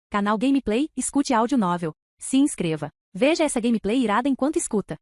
Canal Gameplay, escute áudio novel. Se inscreva. Veja essa gameplay irada enquanto escuta.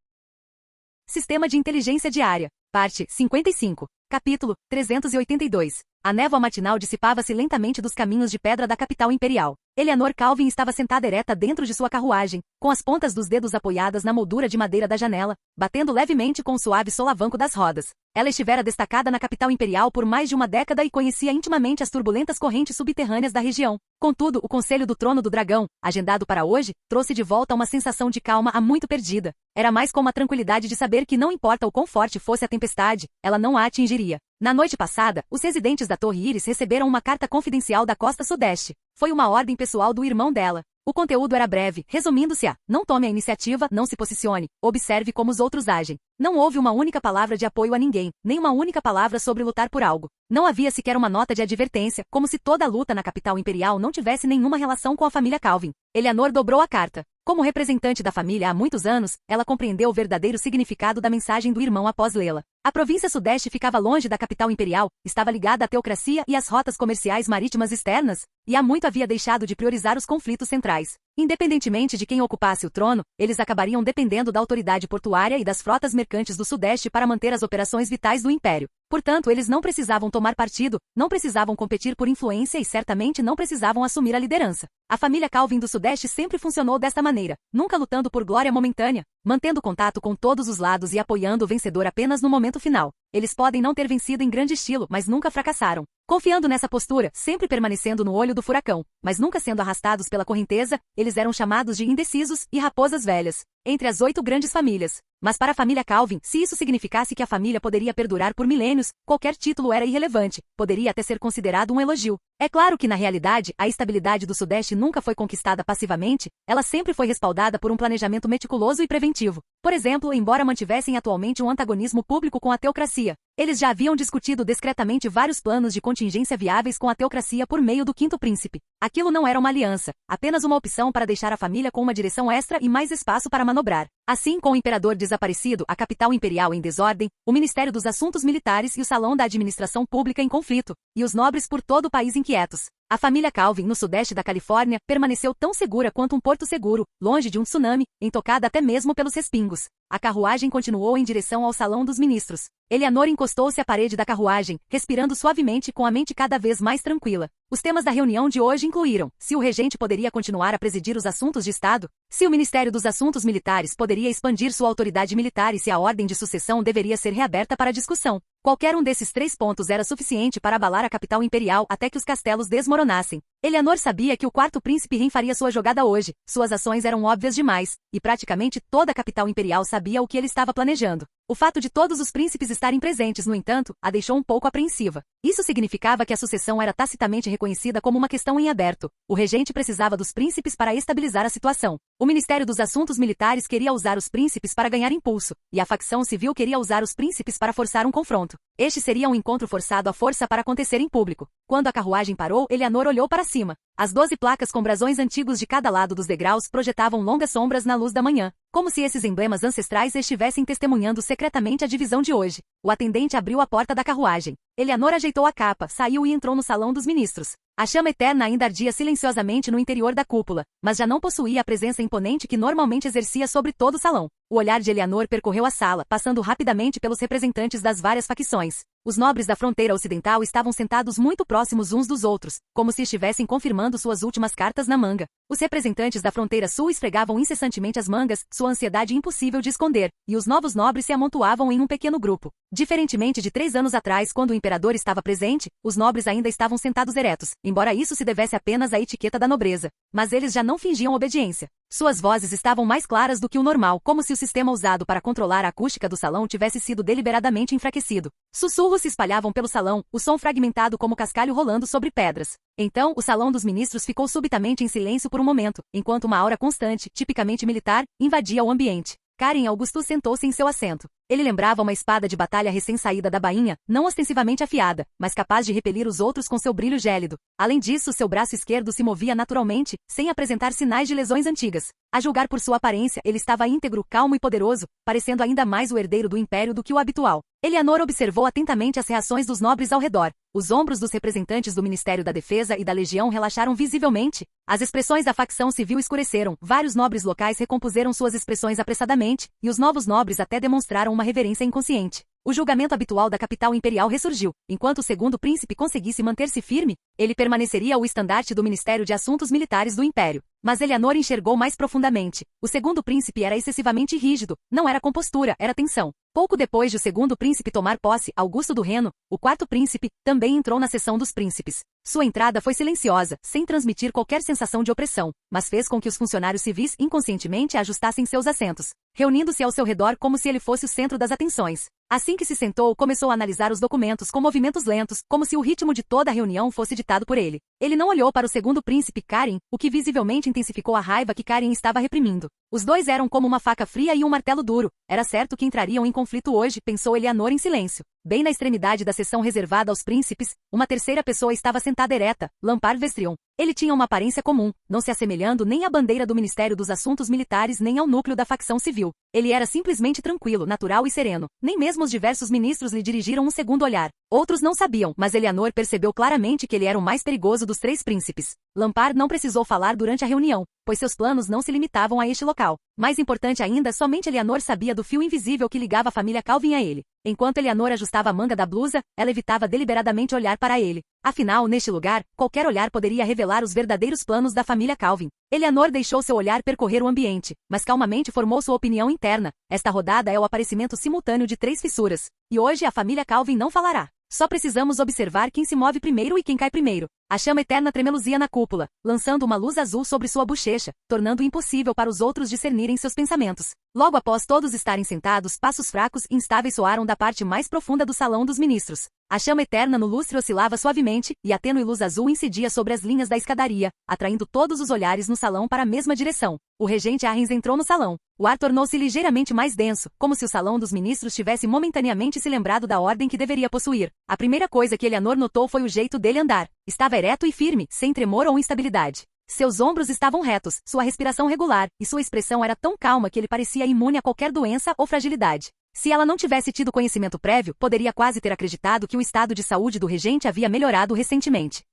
Sistema de Inteligência Diária. Parte 55. Capítulo 382. A névoa matinal dissipava-se lentamente dos caminhos de pedra da capital imperial. Eleanor Calvin estava sentada ereta dentro de sua carruagem, com as pontas dos dedos apoiadas na moldura de madeira da janela, batendo levemente com o suave solavanco das rodas. Ela estivera destacada na capital imperial por mais de uma década e conhecia intimamente as turbulentas correntes subterrâneas da região. Contudo, o Conselho do Trono do Dragão, agendado para hoje, trouxe de volta uma sensação de calma há muito perdida. Era mais como a tranquilidade de saber que não importa o quão forte fosse a tempestade, ela não a atingiria. Na noite passada, os residentes da Torre Íris receberam uma carta confidencial da costa sudeste. Foi uma ordem pessoal do irmão dela. O conteúdo era breve, resumindo-se a: não tome a iniciativa, não se posicione, observe como os outros agem. Não houve uma única palavra de apoio a ninguém, nem uma única palavra sobre lutar por algo. Não havia sequer uma nota de advertência, como se toda a luta na capital imperial não tivesse nenhuma relação com a família Calvin. Eleanor dobrou a carta. Como representante da família há muitos anos, ela compreendeu o verdadeiro significado da mensagem do irmão após lê-la. A província sudeste ficava longe da capital imperial, estava ligada à teocracia e às rotas comerciais marítimas externas, e há muito havia deixado de priorizar os conflitos centrais. Independentemente de quem ocupasse o trono, eles acabariam dependendo da autoridade portuária e das frotas mercantes do sudeste para manter as operações vitais do império. Portanto, eles não precisavam tomar partido, não precisavam competir por influência e certamente não precisavam assumir a liderança. A família Calvin do Sudeste sempre funcionou desta maneira, nunca lutando por glória momentânea, mantendo contato com todos os lados e apoiando o vencedor apenas no momento final. Eles podem não ter vencido em grande estilo, mas nunca fracassaram. Confiando nessa postura, sempre permanecendo no olho do furacão, mas nunca sendo arrastados pela correnteza, eles eram chamados de indecisos e raposas velhas, entre as 8 grandes famílias. Mas para a família Calvin, se isso significasse que a família poderia perdurar por milênios, qualquer título era irrelevante, poderia até ser considerado um elogio. É claro que na realidade, a estabilidade do Sudeste nunca foi conquistada passivamente, ela sempre foi respaldada por um planejamento meticuloso e preventivo. Por exemplo, embora mantivessem atualmente um antagonismo público com a teocracia, eles já haviam discutido discretamente vários planos de contingência viáveis com a teocracia por meio do Quinto Príncipe. Aquilo não era uma aliança, apenas uma opção para deixar a família com uma direção extra e mais espaço para manobrar. Assim, com o imperador desaparecido, a capital imperial em desordem, o Ministério dos Assuntos Militares e o Salão da Administração Pública em conflito, e os nobres por todo o país inquietos, a família Calvin, no sudeste da Califórnia, permaneceu tão segura quanto um porto seguro, longe de um tsunami, intocada até mesmo pelos respingos. A carruagem continuou em direção ao Salão dos Ministros. Eleanor encostou-se à parede da carruagem, respirando suavemente com a mente cada vez mais tranquila. Os temas da reunião de hoje incluíram: se o regente poderia continuar a presidir os assuntos de Estado, se o Ministério dos Assuntos Militares poderia expandir sua autoridade militar e se a ordem de sucessão deveria ser reaberta para discussão. Qualquer um desses 3 pontos era suficiente para abalar a capital imperial até que os castelos desmoronassem. Eleanor sabia que o quarto príncipe Ren faria sua jogada hoje, suas ações eram óbvias demais, e praticamente toda a capital imperial sabia o que ele estava planejando. O fato de todos os príncipes estarem presentes, no entanto, a deixou um pouco apreensiva. Isso significava que a sucessão era tacitamente reconhecida como uma questão em aberto. O regente precisava dos príncipes para estabilizar a situação. O Ministério dos Assuntos Militares queria usar os príncipes para ganhar impulso, e a facção civil queria usar os príncipes para forçar um confronto. Este seria um encontro forçado à força para acontecer em público. Quando a carruagem parou, Eleanor olhou para cima. As 12 placas com brasões antigos de cada lado dos degraus projetavam longas sombras na luz da manhã, como se esses emblemas ancestrais estivessem testemunhando secretamente a divisão de hoje. O atendente abriu a porta da carruagem. Eleanor ajeitou a capa, saiu e entrou no salão dos ministros. A chama eterna ainda ardia silenciosamente no interior da cúpula, mas já não possuía a presença imponente que normalmente exercia sobre todo o salão. O olhar de Eleanor percorreu a sala, passando rapidamente pelos representantes das várias facções. Os nobres da fronteira ocidental estavam sentados muito próximos uns dos outros, como se estivessem confirmando suas últimas cartas na manga. Os representantes da fronteira sul esfregavam incessantemente as mangas, sua ansiedade impossível de esconder, e os novos nobres se amontoavam em um pequeno grupo. Diferentemente de 3 anos atrás, quando o imperador estava presente, os nobres ainda estavam sentados eretos, embora isso se devesse apenas à etiqueta da nobreza. Mas eles já não fingiam obediência. Suas vozes estavam mais claras do que o normal, como se o sistema usado para controlar a acústica do salão tivesse sido deliberadamente enfraquecido. Sussurros se espalhavam pelo salão, o som fragmentado como cascalho rolando sobre pedras. Então, o salão dos ministros ficou subitamente em silêncio por um momento, enquanto uma aura constante, tipicamente militar, invadia o ambiente. Karen Augustus sentou-se em seu assento. Ele lembrava uma espada de batalha recém-saída da bainha, não ostensivamente afiada, mas capaz de repelir os outros com seu brilho gélido. Além disso, seu braço esquerdo se movia naturalmente, sem apresentar sinais de lesões antigas. A julgar por sua aparência, ele estava íntegro, calmo e poderoso, parecendo ainda mais o herdeiro do império do que o habitual. Eleanor observou atentamente as reações dos nobres ao redor. Os ombros dos representantes do Ministério da Defesa e da Legião relaxaram visivelmente. As expressões da facção civil escureceram, vários nobres locais recompuseram suas expressões apressadamente, e os novos nobres até demonstraram uma reverência inconsciente. O julgamento habitual da capital imperial ressurgiu. Enquanto o segundo príncipe conseguisse manter-se firme, ele permaneceria o estandarte do Ministério de Assuntos Militares do Império. Mas Eleanor enxergou mais profundamente. O segundo príncipe era excessivamente rígido, não era compostura, era tensão. Pouco depois de o segundo príncipe tomar posse, Augusto do Reno, o quarto príncipe, também entrou na sessão dos príncipes. Sua entrada foi silenciosa, sem transmitir qualquer sensação de opressão, mas fez com que os funcionários civis inconscientemente ajustassem seus assentos, reunindo-se ao seu redor como se ele fosse o centro das atenções. Assim que se sentou, começou a analisar os documentos com movimentos lentos, como se o ritmo de toda a reunião fosse ditado por ele. Ele não olhou para o segundo príncipe, Karen, o que visivelmente intensificou a raiva que Karen estava reprimindo. Os dois eram como uma faca fria e um martelo duro. Era certo que entrariam em conflito hoje, pensou Eleanor em silêncio. Bem na extremidade da sessão reservada aos príncipes, uma terceira pessoa estava sentada ereta, Lampard Vestrion. Ele tinha uma aparência comum, não se assemelhando nem à bandeira do Ministério dos Assuntos Militares nem ao núcleo da facção civil. Ele era simplesmente tranquilo, natural e sereno. Nem mesmo os diversos ministros lhe dirigiram um segundo olhar. Outros não sabiam, mas Eleanor percebeu claramente que ele era o mais perigoso dos três príncipes. Lampard não precisou falar durante a reunião, pois seus planos não se limitavam a este local. Mais importante ainda, somente Eleanor sabia do fio invisível que ligava a família Calvin a ele. Enquanto Eleanor ajustava a manga da blusa, ela evitava deliberadamente olhar para ele. Afinal, neste lugar, qualquer olhar poderia revelar os verdadeiros planos da família Calvin. Eleanor deixou seu olhar percorrer o ambiente, mas calmamente formou sua opinião interna. Esta rodada é o aparecimento simultâneo de 3 fissuras. E hoje a família Calvin não falará. Só precisamos observar quem se move primeiro e quem cai primeiro. A chama eterna tremeluzia na cúpula, lançando uma luz azul sobre sua bochecha, tornando impossível para os outros discernirem seus pensamentos. Logo após todos estarem sentados, passos fracos e instáveis soaram da parte mais profunda do salão dos ministros. A chama eterna no lustre oscilava suavemente, e a tênue luz azul incidia sobre as linhas da escadaria, atraindo todos os olhares no salão para a mesma direção. O regente Arrens entrou no salão. O ar tornou-se ligeiramente mais denso, como se o salão dos ministros tivesse momentaneamente se lembrado da ordem que deveria possuir. A primeira coisa que Eleanor notou foi o jeito dele andar. Estava ereto e firme, sem tremor ou instabilidade. Seus ombros estavam retos, sua respiração regular, e sua expressão era tão calma que ele parecia imune a qualquer doença ou fragilidade. Se ela não tivesse tido conhecimento prévio, poderia quase ter acreditado que o estado de saúde do regente havia melhorado recentemente.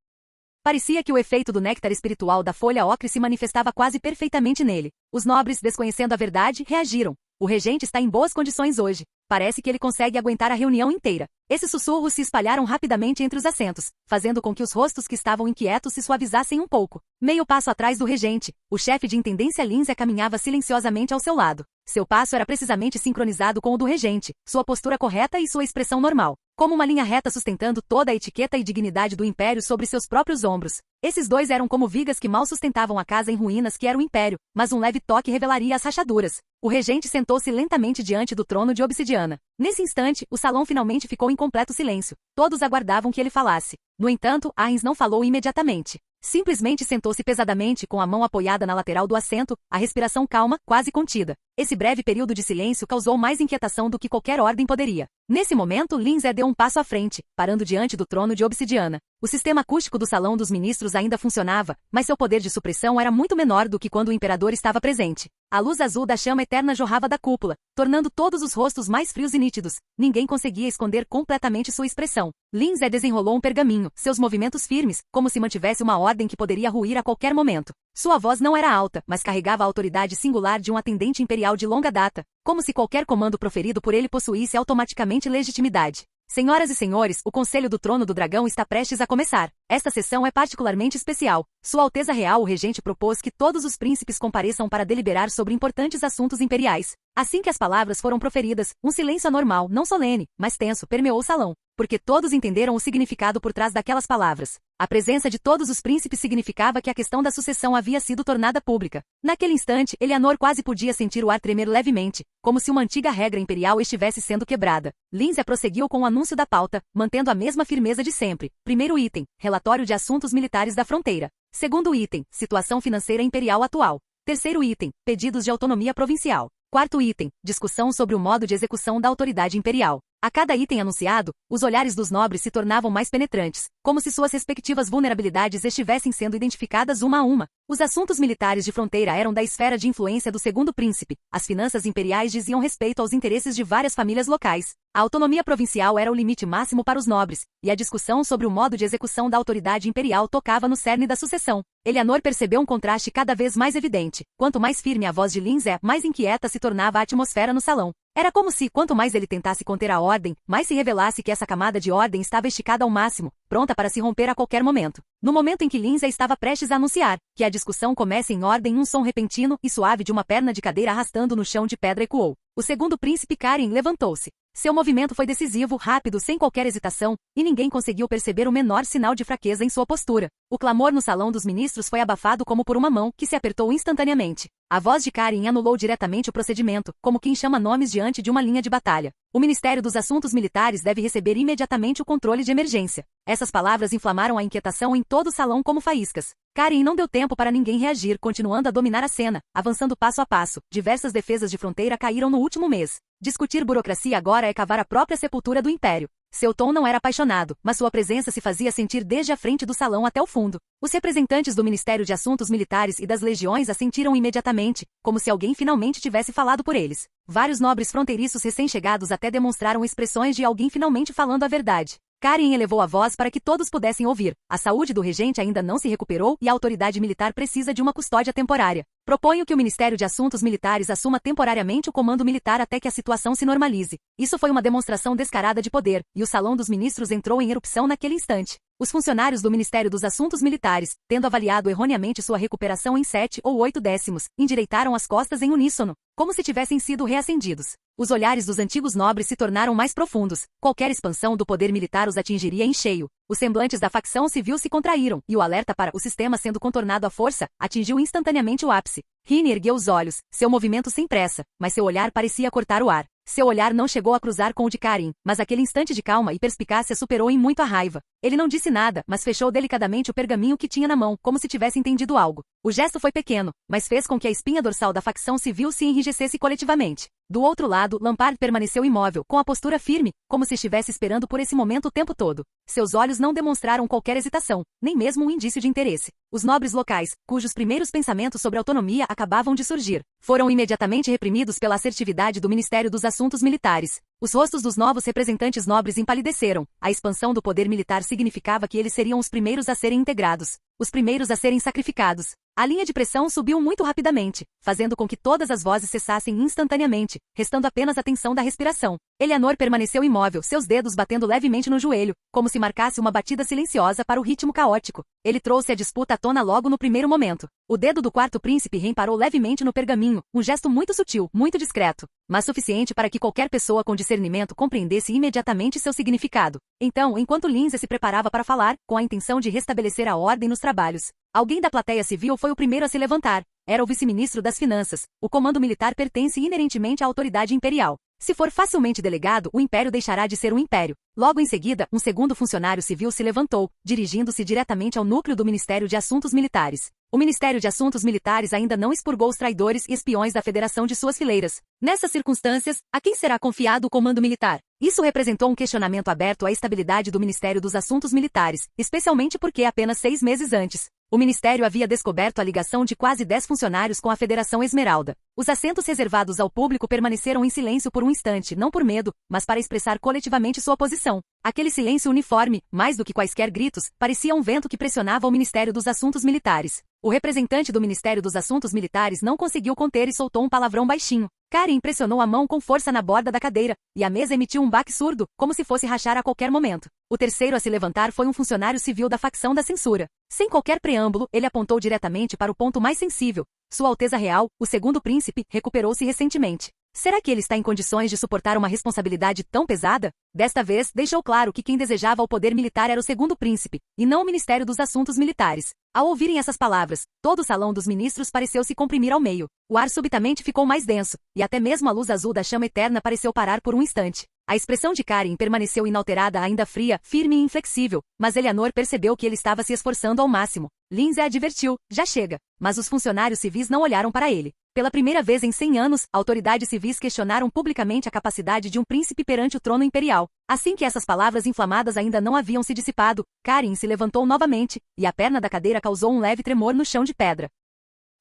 Parecia que o efeito do néctar espiritual da folha ocre se manifestava quase perfeitamente nele. Os nobres, desconhecendo a verdade, reagiram. O regente está em boas condições hoje. Parece que ele consegue aguentar a reunião inteira. Esses sussurros se espalharam rapidamente entre os assentos, fazendo com que os rostos que estavam inquietos se suavizassem um pouco. Meio passo atrás do regente, o chefe de intendência Lindsay caminhava silenciosamente ao seu lado. Seu passo era precisamente sincronizado com o do regente, sua postura correta e sua expressão normal, como uma linha reta sustentando toda a etiqueta e dignidade do império sobre seus próprios ombros. Esses dois eram como vigas que mal sustentavam a casa em ruínas que era o império, mas um leve toque revelaria as rachaduras. O regente sentou-se lentamente diante do trono de obsidiana. Nesse instante, o salão finalmente ficou em completo silêncio. Todos aguardavam que ele falasse. No entanto, Arrens não falou imediatamente. Simplesmente sentou-se pesadamente com a mão apoiada na lateral do assento, a respiração calma, quase contida. Esse breve período de silêncio causou mais inquietação do que qualquer ordem poderia. Nesse momento, Lindsay deu um passo à frente, parando diante do trono de obsidiana. O sistema acústico do salão dos ministros ainda funcionava, mas seu poder de supressão era muito menor do que quando o imperador estava presente. A luz azul da chama eterna jorrava da cúpula, tornando todos os rostos mais frios e nítidos. Ninguém conseguia esconder completamente sua expressão. Lindsay desenrolou um pergaminho, seus movimentos firmes, como se mantivesse uma ordem que poderia ruir a qualquer momento. Sua voz não era alta, mas carregava a autoridade singular de um atendente imperial de longa data, como se qualquer comando proferido por ele possuísse automaticamente legitimidade. Senhoras e senhores, o Conselho do Trono do Dragão está prestes a começar. Esta sessão é particularmente especial. Sua Alteza Real o Regente propôs que todos os príncipes compareçam para deliberar sobre importantes assuntos imperiais. Assim que as palavras foram proferidas, um silêncio anormal, não solene, mas tenso, permeou o salão, porque todos entenderam o significado por trás daquelas palavras. A presença de todos os príncipes significava que a questão da sucessão havia sido tornada pública. Naquele instante, Eleanor quase podia sentir o ar tremer levemente, como se uma antiga regra imperial estivesse sendo quebrada. Lindsay prosseguiu com o anúncio da pauta, mantendo a mesma firmeza de sempre. Primeiro item, relatório de assuntos militares da fronteira. Segundo item, situação financeira imperial atual. Terceiro item, pedidos de autonomia provincial. Quarto item, discussão sobre o modo de execução da autoridade imperial. A cada item anunciado, os olhares dos nobres se tornavam mais penetrantes, como se suas respectivas vulnerabilidades estivessem sendo identificadas uma a uma. Os assuntos militares de fronteira eram da esfera de influência do segundo príncipe, as finanças imperiais diziam respeito aos interesses de várias famílias locais. A autonomia provincial era o limite máximo para os nobres, e a discussão sobre o modo de execução da autoridade imperial tocava no cerne da sucessão. Eleanor percebeu um contraste cada vez mais evidente. Quanto mais firme a voz de Lindsay, mais inquieta se tornava a atmosfera no salão. Era como se, quanto mais ele tentasse conter a ordem, mais se revelasse que essa camada de ordem estava esticada ao máximo, pronta para se romper a qualquer momento. No momento em que Lindsay estava prestes a anunciar que a discussão comece em ordem, um som repentino e suave de uma perna de cadeira arrastando no chão de pedra ecoou. O segundo príncipe Karen levantou-se. Seu movimento foi decisivo, rápido, sem qualquer hesitação, e ninguém conseguiu perceber o menor sinal de fraqueza em sua postura. O clamor no salão dos ministros foi abafado como por uma mão, que se apertou instantaneamente. A voz de Karen anulou diretamente o procedimento, como quem chama nomes diante de uma linha de batalha. O Ministério dos Assuntos Militares deve receber imediatamente o controle de emergência. Essas palavras inflamaram a inquietação em todo o salão como faíscas. Karen não deu tempo para ninguém reagir, continuando a dominar a cena, avançando passo a passo. Diversas defesas de fronteira caíram no último mês. Discutir burocracia agora é cavar a própria sepultura do império. Seu tom não era apaixonado, mas sua presença se fazia sentir desde a frente do salão até o fundo. Os representantes do Ministério de Assuntos Militares e das legiões assentiram imediatamente, como se alguém finalmente tivesse falado por eles. Vários nobres fronteiriços recém-chegados até demonstraram expressões de alguém finalmente falando a verdade. Karen elevou a voz para que todos pudessem ouvir. A saúde do regente ainda não se recuperou e a autoridade militar precisa de uma custódia temporária. Proponho que o Ministério de Assuntos Militares assuma temporariamente o comando militar até que a situação se normalize. Isso foi uma demonstração descarada de poder, e o salão dos ministros entrou em erupção naquele instante. Os funcionários do Ministério dos Assuntos Militares, tendo avaliado erroneamente sua recuperação em 7 ou 8 décimos, endireitaram as costas em uníssono, como se tivessem sido reacendidos. Os olhares dos antigos nobres se tornaram mais profundos. Qualquer expansão do poder militar os atingiria em cheio. Os semblantes da facção civil se contraíram, e o alerta para o sistema sendo contornado à força atingiu instantaneamente o ápice. Rini ergueu os olhos, seu movimento sem pressa, mas seu olhar parecia cortar o ar. Seu olhar não chegou a cruzar com o de Karen, mas aquele instante de calma e perspicácia superou em muito a raiva. Ele não disse nada, mas fechou delicadamente o pergaminho que tinha na mão, como se tivesse entendido algo. O gesto foi pequeno, mas fez com que a espinha dorsal da facção civil se enrijecesse coletivamente. Do outro lado, Lampard permaneceu imóvel, com a postura firme, como se estivesse esperando por esse momento o tempo todo. Seus olhos não demonstraram qualquer hesitação, nem mesmo um indício de interesse. Os nobres locais, cujos primeiros pensamentos sobre autonomia acabavam de surgir, foram imediatamente reprimidos pela assertividade do Ministério dos Assuntos Militares. Os rostos dos novos representantes nobres empalideceram. A expansão do poder militar significava que eles seriam os primeiros a serem integrados, os primeiros a serem sacrificados. A linha de pressão subiu muito rapidamente, fazendo com que todas as vozes cessassem instantaneamente, restando apenas a tensão da respiração. Eleanor permaneceu imóvel, seus dedos batendo levemente no joelho, como se marcasse uma batida silenciosa para o ritmo caótico. Ele trouxe a disputa à tona logo no primeiro momento. O dedo do quarto príncipe reparou levemente no pergaminho, um gesto muito sutil, muito discreto, mas suficiente para que qualquer pessoa com discernimento compreendesse imediatamente seu significado. Então, enquanto Lindsay se preparava para falar, com a intenção de restabelecer a ordem nos trabalhos, alguém da plateia civil foi o primeiro a se levantar. Era o vice-ministro das Finanças. O comando militar pertence inerentemente à autoridade imperial. Se for facilmente delegado, o império deixará de ser um império. Logo em seguida, um segundo funcionário civil se levantou, dirigindo-se diretamente ao núcleo do Ministério de Assuntos Militares. O Ministério de Assuntos Militares ainda não expurgou os traidores e espiões da Federação de suas fileiras. Nessas circunstâncias, a quem será confiado o comando militar? Isso representou um questionamento aberto à estabilidade do Ministério dos Assuntos Militares, especialmente porque apenas 6 meses antes, o Ministério havia descoberto a ligação de quase 10 funcionários com a Federação Esmeralda. Os assentos reservados ao público permaneceram em silêncio por um instante, não por medo, mas para expressar coletivamente sua posição. Aquele silêncio uniforme, mais do que quaisquer gritos, parecia um vento que pressionava o Ministério dos Assuntos Militares. O representante do Ministério dos Assuntos Militares não conseguiu conter e soltou um palavrão baixinho. Karen pressionou a mão com força na borda da cadeira, e a mesa emitiu um baque surdo, como se fosse rachar a qualquer momento. O terceiro a se levantar foi um funcionário civil da facção da censura. Sem qualquer preâmbulo, ele apontou diretamente para o ponto mais sensível. Sua Alteza Real, o segundo príncipe, recuperou-se recentemente. Será que ele está em condições de suportar uma responsabilidade tão pesada? Desta vez, deixou claro que quem desejava o poder militar era o segundo príncipe, e não o Ministério dos Assuntos Militares. Ao ouvirem essas palavras, todo o salão dos ministros pareceu se comprimir ao meio. O ar subitamente ficou mais denso, e até mesmo a luz azul da chama eterna pareceu parar por um instante. A expressão de Karen permaneceu inalterada, ainda fria, firme e inflexível, mas Eleanor percebeu que ele estava se esforçando ao máximo. Lindsay advertiu, já chega. Mas os funcionários civis não olharam para ele. Pela primeira vez em 100 anos, autoridades civis questionaram publicamente a capacidade de um príncipe perante o trono imperial. Assim que essas palavras inflamadas ainda não haviam se dissipado, Karen se levantou novamente, e a perna da cadeira causou um leve tremor no chão de pedra.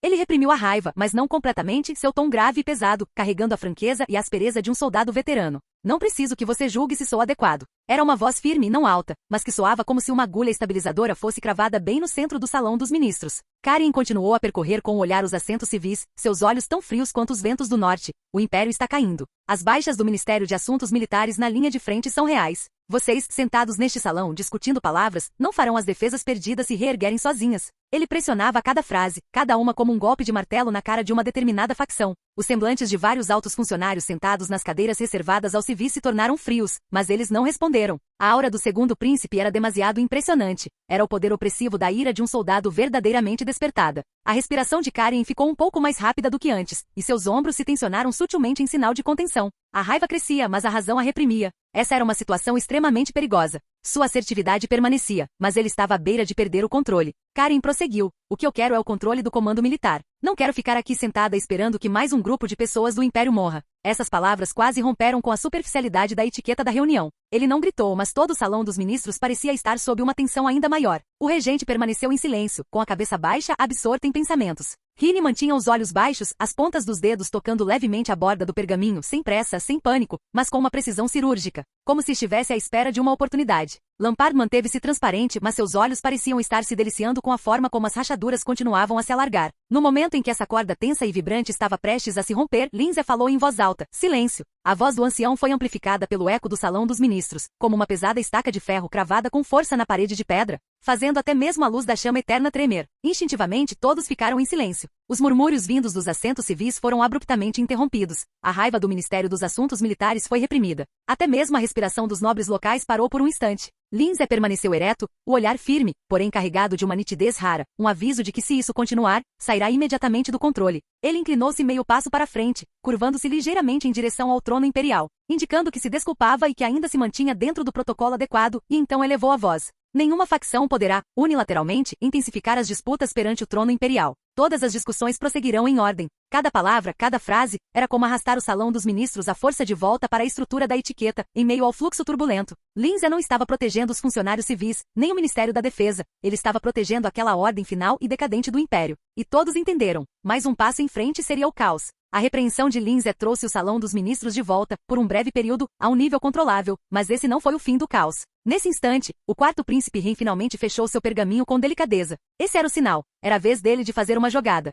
Ele reprimiu a raiva, mas não completamente, seu tom grave e pesado, carregando a franqueza e a aspereza de um soldado veterano. Não preciso que você julgue se sou adequado. Era uma voz firme e não alta, mas que soava como se uma agulha estabilizadora fosse cravada bem no centro do salão dos ministros. Karen continuou a percorrer com o olhar os assentos civis, seus olhos tão frios quanto os ventos do norte. O império está caindo. As baixas do Ministério de Assuntos Militares na linha de frente são reais. Vocês, sentados neste salão discutindo palavras, não farão as defesas perdidas se reerguerem sozinhas. Ele pressionava cada frase, cada uma como um golpe de martelo na cara de uma determinada facção. Os semblantes de vários altos funcionários sentados nas cadeiras reservadas aos civis se tornaram frios, mas eles não responderam. A aura do segundo príncipe era demasiado impressionante. Era o poder opressivo da ira de um soldado verdadeiramente despertada. A respiração de Karen ficou um pouco mais rápida do que antes, e seus ombros se tensionaram sutilmente em sinal de contenção. A raiva crescia, mas a razão a reprimia. Essa era uma situação extremamente perigosa. Sua assertividade permanecia, mas ele estava à beira de perder o controle. Karen prosseguiu. O que eu quero é o controle do comando militar. Não quero ficar aqui sentada esperando que mais um grupo de pessoas do Império morra. Essas palavras quase romperam com a superficialidade da etiqueta da reunião. Ele não gritou, mas todo o salão dos ministros parecia estar sob uma tensão ainda maior. O regente permaneceu em silêncio, com a cabeça baixa, absorta em pensamentos. Rini mantinha os olhos baixos, as pontas dos dedos tocando levemente a borda do pergaminho, sem pressa, sem pânico, mas com uma precisão cirúrgica, como se estivesse à espera de uma oportunidade. Lampard manteve-se transparente, mas seus olhos pareciam estar se deliciando com a forma como as rachaduras continuavam a se alargar. No momento em que essa corda tensa e vibrante estava prestes a se romper, Lindsay falou em voz alta. Silêncio. A voz do ancião foi amplificada pelo eco do salão dos ministros, como uma pesada estaca de ferro cravada com força na parede de pedra, fazendo até mesmo a luz da chama eterna tremer. Instintivamente, todos ficaram em silêncio. Os murmúrios vindos dos assentos civis foram abruptamente interrompidos. A raiva do Ministério dos Assuntos Militares foi reprimida. Até mesmo a respiração dos nobres locais parou por um instante. Lindsay permaneceu ereto, o olhar firme, porém carregado de uma nitidez rara, um aviso de que se isso continuar, sairá imediatamente do controle. Ele inclinou-se meio passo para frente, curvando-se ligeiramente em direção ao trono imperial, indicando que se desculpava e que ainda se mantinha dentro do protocolo adequado, e então elevou a voz. Nenhuma facção poderá, unilateralmente, intensificar as disputas perante o trono imperial. Todas as discussões prosseguirão em ordem. Cada palavra, cada frase, era como arrastar o salão dos ministros à força de volta para a estrutura da etiqueta, em meio ao fluxo turbulento. Lindsay não estava protegendo os funcionários civis, nem o Ministério da Defesa. Ele estava protegendo aquela ordem final e decadente do Império. E todos entenderam. Mais um passo em frente seria o caos. A repreensão de Lindsay trouxe o salão dos ministros de volta, por um breve período, a um nível controlável, mas esse não foi o fim do caos. Nesse instante, o quarto príncipe Ren finalmente fechou seu pergaminho com delicadeza. Esse era o sinal. Era a vez dele de fazer uma jogada.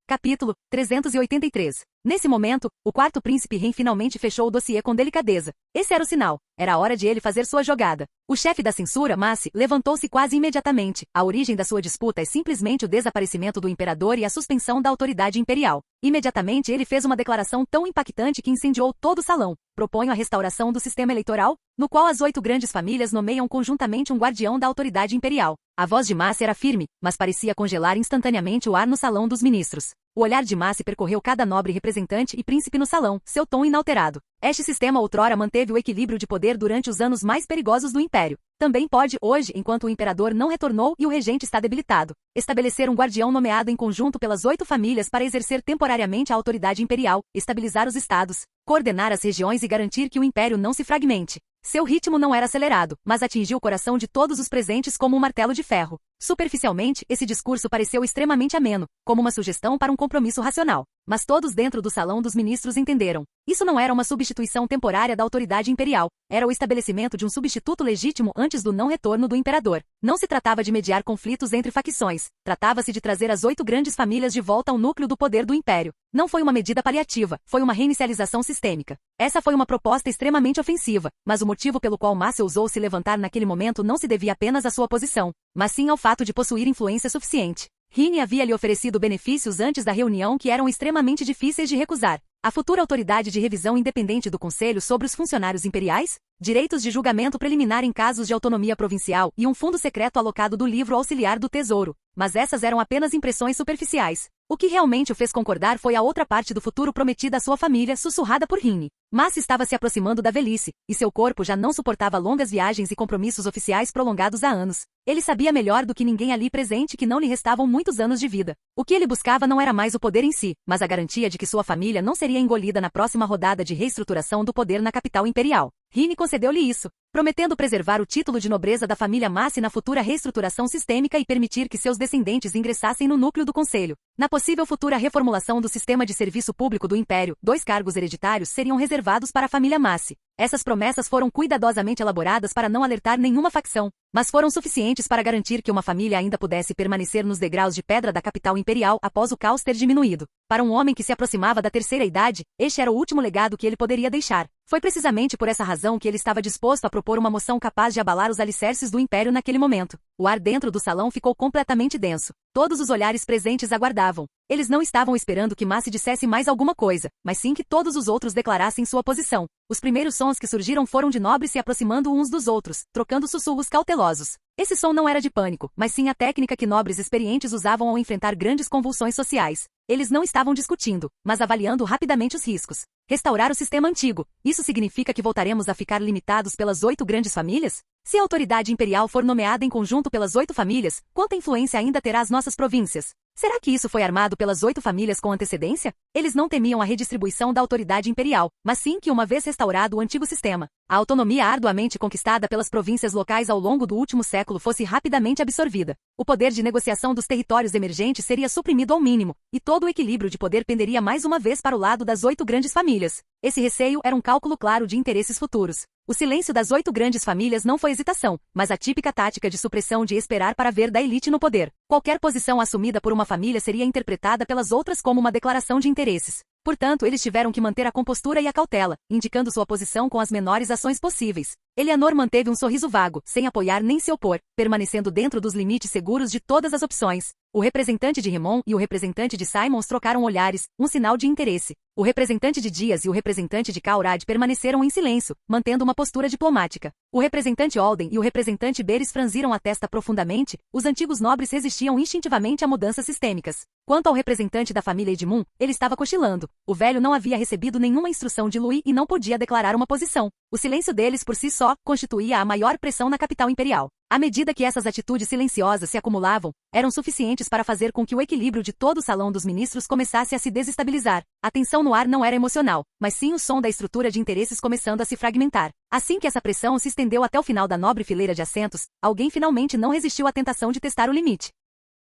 Capítulo 383. Nesse momento, o quarto príncipe Ren finalmente fechou o dossiê com delicadeza. Esse era o sinal. Era a hora de ele fazer sua jogada. O chefe da censura, Massey, levantou-se quase imediatamente. A origem da sua disputa é simplesmente o desaparecimento do imperador e a suspensão da autoridade imperial. Imediatamente ele fez uma declaração tão impactante que incendiou todo o salão. Proponho a restauração do sistema eleitoral, no qual as 8 grandes famílias nomeiam conjuntamente um guardião da autoridade imperial. A voz de Massey era firme, mas parecia congelar instantaneamente o ar no salão dos ministros. O olhar de Massey percorreu cada nobre representante e príncipe no salão, seu tom inalterado. Este sistema outrora manteve o equilíbrio de poder durante os anos mais perigosos do Império. Também pode, hoje, enquanto o imperador não retornou e o regente está debilitado, estabelecer um guardião nomeado em conjunto pelas 8 famílias para exercer temporariamente a autoridade imperial, estabilizar os estados, coordenar as regiões e garantir que o império não se fragmente. Seu ritmo não era acelerado, mas atingiu o coração de todos os presentes como um martelo de ferro. Superficialmente, esse discurso pareceu extremamente ameno, como uma sugestão para um compromisso racional. Mas todos dentro do salão dos ministros entenderam. Isso não era uma substituição temporária da autoridade imperial, era o estabelecimento de um substituto legítimo antes do não retorno do imperador. Não se tratava de mediar conflitos entre facções, tratava-se de trazer as 8 grandes famílias de volta ao núcleo do poder do império. Não foi uma medida paliativa, foi uma reinicialização sistêmica. Essa foi uma proposta extremamente ofensiva, mas o motivo pelo qual Massey ousou se levantar naquele momento não se devia apenas à sua posição, mas sim ao fato de possuir influência suficiente. Rini havia lhe oferecido benefícios antes da reunião que eram extremamente difíceis de recusar. A futura autoridade de revisão independente do Conselho sobre os funcionários imperiais, direitos de julgamento preliminar em casos de autonomia provincial e um fundo secreto alocado do livro auxiliar do Tesouro. Mas essas eram apenas impressões superficiais. O que realmente o fez concordar foi a outra parte do futuro prometida à sua família, sussurrada por Rini. Massi estava se aproximando da velhice, e seu corpo já não suportava longas viagens e compromissos oficiais prolongados há anos. Ele sabia melhor do que ninguém ali presente que não lhe restavam muitos anos de vida. O que ele buscava não era mais o poder em si, mas a garantia de que sua família não seria engolida na próxima rodada de reestruturação do poder na capital imperial. Rini concedeu-lhe isso, prometendo preservar o título de nobreza da família Massi na futura reestruturação sistêmica e permitir que seus descendentes ingressassem no núcleo do conselho. Na possível futura reformulação do sistema de serviço público do Império, 2 cargos hereditários seriam reservados para a família Massi. Essas promessas foram cuidadosamente elaboradas para não alertar nenhuma facção, mas foram suficientes para garantir que uma família ainda pudesse permanecer nos degraus de pedra da capital imperial após o caos ter diminuído. Para um homem que se aproximava da terceira idade, este era o último legado que ele poderia deixar. Foi precisamente por essa razão que ele estava disposto a propor uma moção capaz de abalar os alicerces do Império naquele momento. O ar dentro do salão ficou completamente denso. Todos os olhares presentes aguardavam. Eles não estavam esperando que Massi dissesse mais alguma coisa, mas sim que todos os outros declarassem sua posição. Os primeiros sons que surgiram foram de nobres se aproximando uns dos outros, trocando sussurros cautelosos. Esse som não era de pânico, mas sim a técnica que nobres experientes usavam ao enfrentar grandes convulsões sociais. Eles não estavam discutindo, mas avaliando rapidamente os riscos. Restaurar o sistema antigo. Isso significa que voltaremos a ficar limitados pelas 8 grandes famílias? Se a autoridade imperial for nomeada em conjunto pelas 8 famílias, quanta influência ainda terá as nossas províncias? Será que isso foi armado pelas 8 famílias com antecedência? Eles não temiam a redistribuição da autoridade imperial, mas sim que uma vez restaurado o antigo sistema, a autonomia arduamente conquistada pelas províncias locais ao longo do último século fosse rapidamente absorvida. O poder de negociação dos territórios emergentes seria suprimido ao mínimo, e todo o equilíbrio de poder penderia mais uma vez para o lado das 8 grandes famílias. Esse receio era um cálculo claro de interesses futuros. O silêncio das 8 grandes famílias não foi hesitação, mas a típica tática de supressão de esperar para ver da elite no poder. Qualquer posição assumida por uma família seria interpretada pelas outras como uma declaração de interesses. Portanto, eles tiveram que manter a compostura e a cautela, indicando sua posição com as menores ações possíveis. Eleanor manteve um sorriso vago, sem apoiar nem se opor, permanecendo dentro dos limites seguros de todas as opções. O representante de Remon e o representante de Simons trocaram olhares, um sinal de interesse. O representante de Dias e o representante de Kaurad permaneceram em silêncio, mantendo uma postura diplomática. O representante Olden e o representante Beres franziram a testa profundamente, os antigos nobres resistiam instintivamente a mudanças sistêmicas. Quanto ao representante da família Edmund, ele estava cochilando. O velho não havia recebido nenhuma instrução de Louis e não podia declarar uma posição. O silêncio deles por si só constituía a maior pressão na capital imperial. À medida que essas atitudes silenciosas se acumulavam, eram suficientes para fazer com que o equilíbrio de todo o salão dos ministros começasse a se desestabilizar. A tensão no ar não era emocional, mas sim o som da estrutura de interesses começando a se fragmentar. Assim que essa pressão se estendeu até o final da nobre fileira de assentos, alguém finalmente não resistiu à tentação de testar o limite.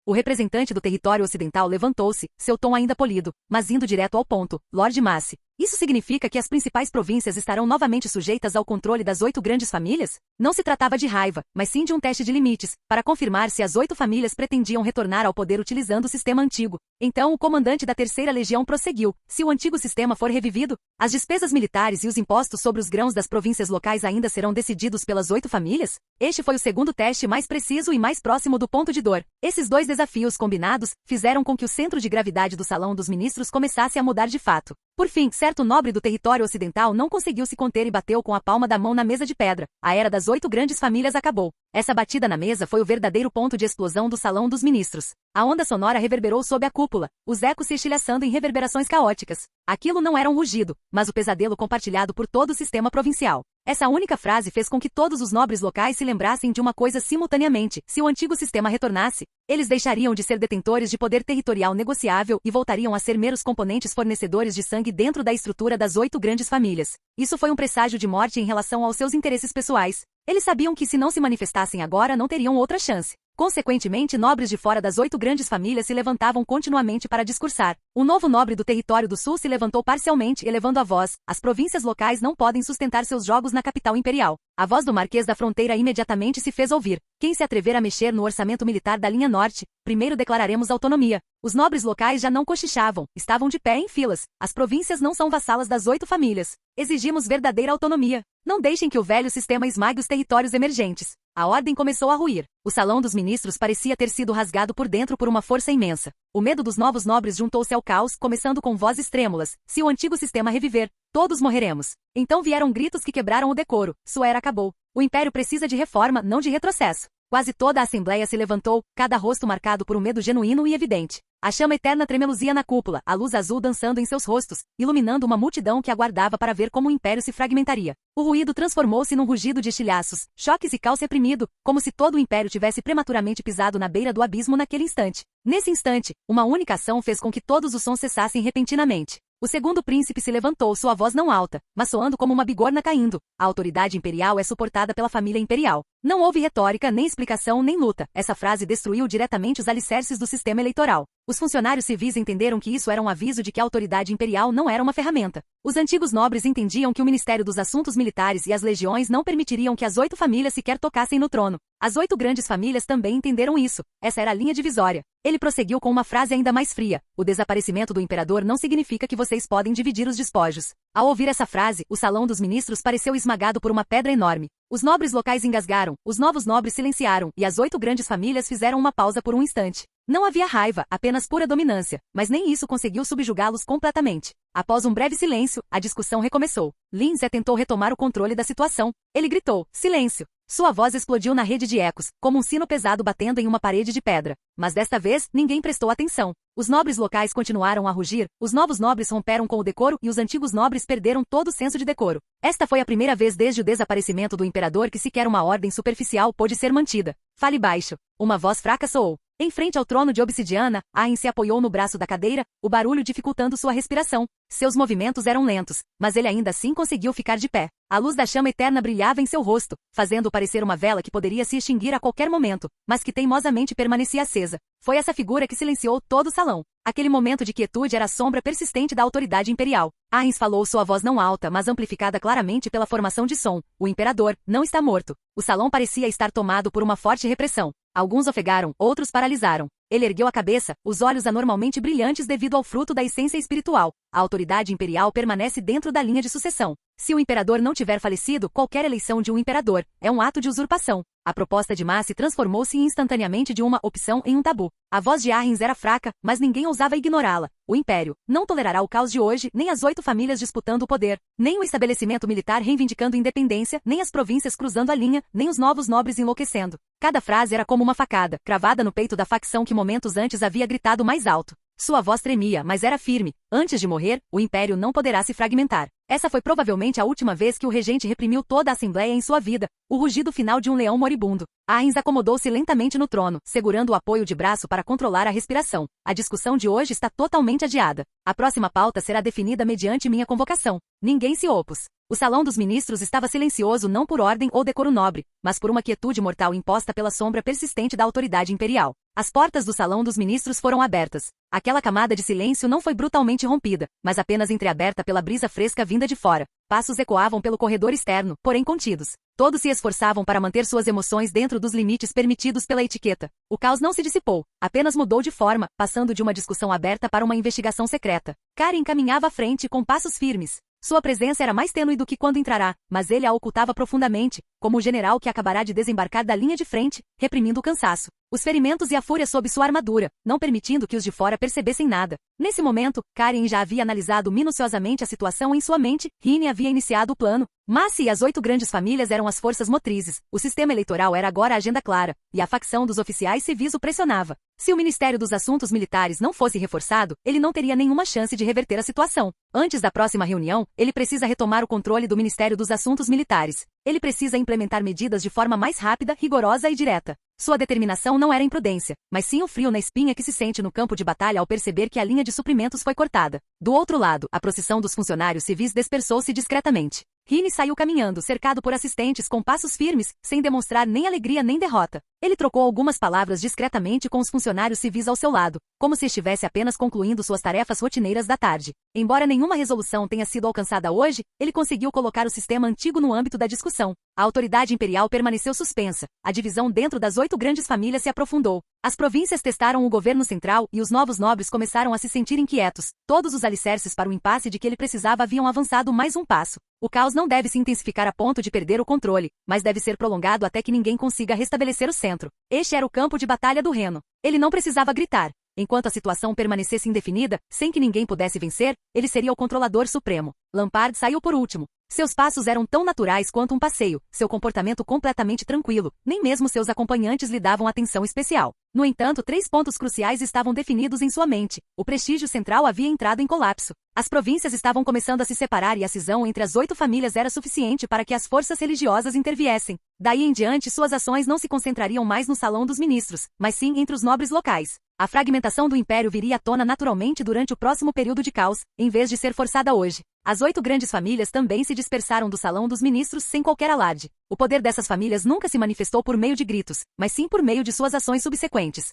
O representante do território ocidental levantou-se, seu tom ainda polido, mas indo direto ao ponto. Lord Massi. Isso significa que as principais províncias estarão novamente sujeitas ao controle das 8 grandes famílias? Não se tratava de raiva, mas sim de um teste de limites, para confirmar se as 8 famílias pretendiam retornar ao poder utilizando o sistema antigo. Então o comandante da Terceira Legião prosseguiu. Se o antigo sistema for revivido, as despesas militares e os impostos sobre os grãos das províncias locais ainda serão decididos pelas 8 famílias? Este foi o segundo teste mais preciso e mais próximo do ponto de dor. Esses 2 desafios combinados fizeram com que o centro de gravidade do salão dos ministros começasse a mudar de fato. Por fim, certo nobre do território ocidental não conseguiu se conter e bateu com a palma da mão na mesa de pedra. A era das 8 grandes famílias acabou. Essa batida na mesa foi o verdadeiro ponto de explosão do salão dos ministros. A onda sonora reverberou sob a cúpula, os ecos se estilhaçando em reverberações caóticas. Aquilo não era um rugido, mas o pesadelo compartilhado por todo o sistema provincial. Essa única frase fez com que todos os nobres locais se lembrassem de uma coisa simultaneamente. Se o antigo sistema retornasse, eles deixariam de ser detentores de poder territorial negociável e voltariam a ser meros componentes fornecedores de sangue dentro da estrutura das 8 grandes famílias. Isso foi um presságio de morte em relação aos seus interesses pessoais. Eles sabiam que se não se manifestassem agora não teriam outra chance. Consequentemente, nobres de fora das 8 grandes famílias se levantavam continuamente para discursar. Um novo nobre do território do sul se levantou parcialmente, elevando a voz. As províncias locais não podem sustentar seus jogos na capital imperial. A voz do Marquês da Fronteira imediatamente se fez ouvir. Quem se atrever a mexer no orçamento militar da linha norte, primeiro declararemos autonomia. Os nobres locais já não cochichavam, estavam de pé em filas. As províncias não são vassalas das 8 famílias. Exigimos verdadeira autonomia. Não deixem que o velho sistema esmague os territórios emergentes. A ordem começou a ruir. O salão dos ministros parecia ter sido rasgado por dentro por uma força imensa. O medo dos novos nobres juntou-se ao caos, começando com vozes trêmulas. Se o antigo sistema reviver, todos morreremos. Então vieram gritos que quebraram o decoro. Sua era acabou. O império precisa de reforma, não de retrocesso. Quase toda a assembleia se levantou, cada rosto marcado por um medo genuíno e evidente. A chama eterna tremeluzia na cúpula, a luz azul dançando em seus rostos, iluminando uma multidão que aguardava para ver como o império se fragmentaria. O ruído transformou-se num rugido de estilhaços, choques e caos reprimido, como se todo o império tivesse prematuramente pisado na beira do abismo naquele instante. Nesse instante, uma única ação fez com que todos os sons cessassem repentinamente. O segundo príncipe se levantou, sua voz não alta, mas soando como uma bigorna caindo. A autoridade imperial é suportada pela família imperial. Não houve retórica, nem explicação, nem luta. Essa frase destruiu diretamente os alicerces do sistema eleitoral. Os funcionários civis entenderam que isso era um aviso de que a autoridade imperial não era uma ferramenta. Os antigos nobres entendiam que o Ministério dos Assuntos Militares e as legiões não permitiriam que as 8 famílias sequer tocassem no trono. As 8 grandes famílias também entenderam isso. Essa era a linha divisória. Ele prosseguiu com uma frase ainda mais fria. O desaparecimento do imperador não significa que vocês podem dividir os despojos. Ao ouvir essa frase, o salão dos ministros pareceu esmagado por uma pedra enorme. Os nobres locais engasgaram, os novos nobres silenciaram, e as 8 grandes famílias fizeram uma pausa por um instante. Não havia raiva, apenas pura dominância, mas nem isso conseguiu subjugá-los completamente. Após um breve silêncio, a discussão recomeçou. Lindsay tentou retomar o controle da situação. Ele gritou, silêncio. Sua voz explodiu na rede de ecos, como um sino pesado batendo em uma parede de pedra. Mas desta vez, ninguém prestou atenção. Os nobres locais continuaram a rugir, os novos nobres romperam com o decoro e os antigos nobres perderam todo o senso de decoro. Esta foi a primeira vez desde o desaparecimento do imperador que sequer uma ordem superficial pôde ser mantida. Fale baixo. Uma voz fraca soou. Em frente ao trono de obsidiana, Arryn se apoiou no braço da cadeira, o barulho dificultando sua respiração. Seus movimentos eram lentos, mas ele ainda assim conseguiu ficar de pé. A luz da chama eterna brilhava em seu rosto, fazendo-o parecer uma vela que poderia se extinguir a qualquer momento, mas que teimosamente permanecia acesa. Foi essa figura que silenciou todo o salão. Aquele momento de quietude era a sombra persistente da autoridade imperial. Arryn falou, sua voz não alta, mas amplificada claramente pela formação de som. O imperador não está morto. O salão parecia estar tomado por uma forte repressão. Alguns ofegaram, outros paralisaram. Ele ergueu a cabeça, os olhos anormalmente brilhantes devido ao fruto da essência espiritual. A autoridade imperial permanece dentro da linha de sucessão. Se o imperador não tiver falecido, qualquer eleição de um imperador é um ato de usurpação. A proposta de Massi transformou-se instantaneamente de uma opção em um tabu. A voz de Arryn era fraca, mas ninguém ousava ignorá-la. O império não tolerará o caos de hoje, nem as 8 famílias disputando o poder, nem o estabelecimento militar reivindicando independência, nem as províncias cruzando a linha, nem os novos nobres enlouquecendo. Cada frase era como uma facada, cravada no peito da facção que momentos antes havia gritado mais alto. Sua voz tremia, mas era firme. Antes de morrer, o império não poderá se fragmentar. Essa foi provavelmente a última vez que o regente reprimiu toda a assembleia em sua vida, o rugido final de um leão moribundo. Arryn acomodou-se lentamente no trono, segurando o apoio de braço para controlar a respiração. A discussão de hoje está totalmente adiada. A próxima pauta será definida mediante minha convocação. Ninguém se opôs. O salão dos ministros estava silencioso não por ordem ou decoro nobre, mas por uma quietude mortal imposta pela sombra persistente da autoridade imperial. As portas do salão dos ministros foram abertas. Aquela camada de silêncio não foi brutalmente rompida, mas apenas entreaberta pela brisa fresca vinda de fora. Passos ecoavam pelo corredor externo, porém contidos. Todos se esforçavam para manter suas emoções dentro dos limites permitidos pela etiqueta. O caos não se dissipou, apenas mudou de forma, passando de uma discussão aberta para uma investigação secreta. Karen caminhava à frente com passos firmes. Sua presença era mais tênue do que quando entrará, mas ele a ocultava profundamente, como o general que acabará de desembarcar da linha de frente, reprimindo o cansaço, os ferimentos e a fúria sob sua armadura, não permitindo que os de fora percebessem nada. Nesse momento, Karen já havia analisado minuciosamente a situação em sua mente, Rini havia iniciado o plano. Massi e as 8 grandes famílias eram as forças motrizes, o sistema eleitoral era agora a agenda clara, e a facção dos oficiais civis o pressionava. Se o Ministério dos Assuntos Militares não fosse reforçado, ele não teria nenhuma chance de reverter a situação. Antes da próxima reunião, ele precisa retomar o controle do Ministério dos Assuntos Militares. Ele precisa implementar medidas de forma mais rápida, rigorosa e direta. Sua determinação não era imprudência, mas sim o frio na espinha que se sente no campo de batalha ao perceber que a linha de suprimentos foi cortada. Do outro lado, a procissão dos funcionários civis dispersou-se discretamente. Rini saiu caminhando, cercado por assistentes com passos firmes, sem demonstrar nem alegria nem derrota. Ele trocou algumas palavras discretamente com os funcionários civis ao seu lado, como se estivesse apenas concluindo suas tarefas rotineiras da tarde. Embora nenhuma resolução tenha sido alcançada hoje, ele conseguiu colocar o sistema antigo no âmbito da discussão. A autoridade imperial permaneceu suspensa. A divisão dentro das 8 grandes famílias se aprofundou. As províncias testaram o governo central e os novos nobres começaram a se sentir inquietos. Todos os alicerces para o impasse de que ele precisava haviam avançado mais um passo. O caos não deve se intensificar a ponto de perder o controle, mas deve ser prolongado até que ninguém consiga restabelecer o centro. Este era o campo de batalha do Reno. Ele não precisava gritar. Enquanto a situação permanecesse indefinida, sem que ninguém pudesse vencer, ele seria o controlador supremo. Lampard saiu por último. Seus passos eram tão naturais quanto um passeio, seu comportamento completamente tranquilo, nem mesmo seus acompanhantes lhe davam atenção especial. No entanto, 3 pontos cruciais estavam definidos em sua mente. O prestígio central havia entrado em colapso. As províncias estavam começando a se separar e a cisão entre as 8 famílias era suficiente para que as forças religiosas interviessem. Daí em diante, suas ações não se concentrariam mais no salão dos ministros, mas sim entre os nobres locais. A fragmentação do império viria à tona naturalmente durante o próximo período de caos, em vez de ser forçada hoje. As 8 grandes famílias também se dispersaram do salão dos ministros sem qualquer alarde. O poder dessas famílias nunca se manifestou por meio de gritos, mas sim por meio de suas ações subsequentes.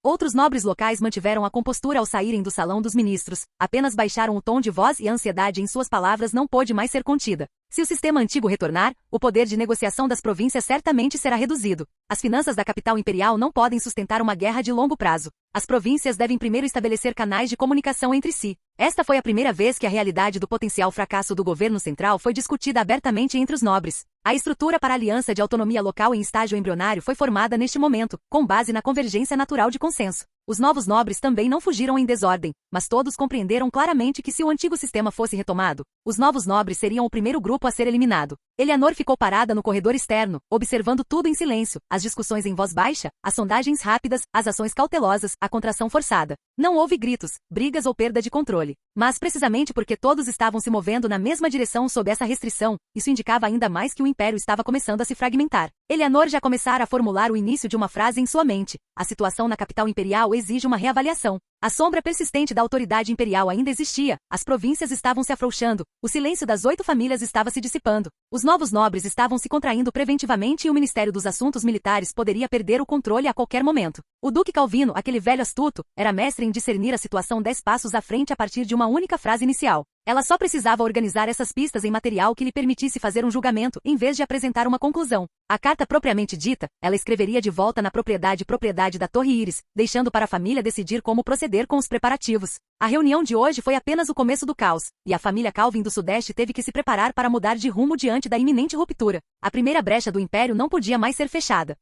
Outros nobres locais mantiveram a compostura ao saírem do salão dos ministros, apenas baixaram o tom de voz e a ansiedade em suas palavras não pôde mais ser contida. Se o sistema antigo retornar, o poder de negociação das províncias certamente será reduzido. As finanças da capital imperial não podem sustentar uma guerra de longo prazo. As províncias devem primeiro estabelecer canais de comunicação entre si. Esta foi a primeira vez que a realidade do potencial fracasso do governo central foi discutida abertamente entre os nobres. A estrutura para a aliança de autonomia local em estágio embrionário foi formada neste momento, com base na convergência natural de consenso. Os novos nobres também não fugiram em desordem, mas todos compreenderam claramente que se o antigo sistema fosse retomado, os novos nobres seriam o primeiro grupo a ser eliminado. Eleanor ficou parada no corredor externo, observando tudo em silêncio, as discussões em voz baixa, as sondagens rápidas, as ações cautelosas, a contração forçada. Não houve gritos, brigas ou perda de controle. Mas precisamente porque todos estavam se movendo na mesma direção sob essa restrição, isso indicava ainda mais que o império estava começando a se fragmentar. Eleanor já começara a formular o início de uma frase em sua mente. A situação na capital imperial exige uma reavaliação. A sombra persistente da autoridade imperial ainda existia, as províncias estavam se afrouxando, o silêncio das 8 famílias estava se dissipando, os novos nobres estavam se contraindo preventivamente e o Ministério dos Assuntos Militares poderia perder o controle a qualquer momento. O Duque Calvino, aquele velho astuto, era mestre em discernir a situação 10 passos à frente a partir de uma única frase inicial. Ela só precisava organizar essas pistas em material que lhe permitisse fazer um julgamento, em vez de apresentar uma conclusão. A carta propriamente dita, ela escreveria de volta na propriedade da Torre Íris, deixando para a família decidir como proceder com os preparativos. A reunião de hoje foi apenas o começo do caos, e a família Calvin do Sudeste teve que se preparar para mudar de rumo diante da iminente ruptura. A primeira brecha do Império não podia mais ser fechada.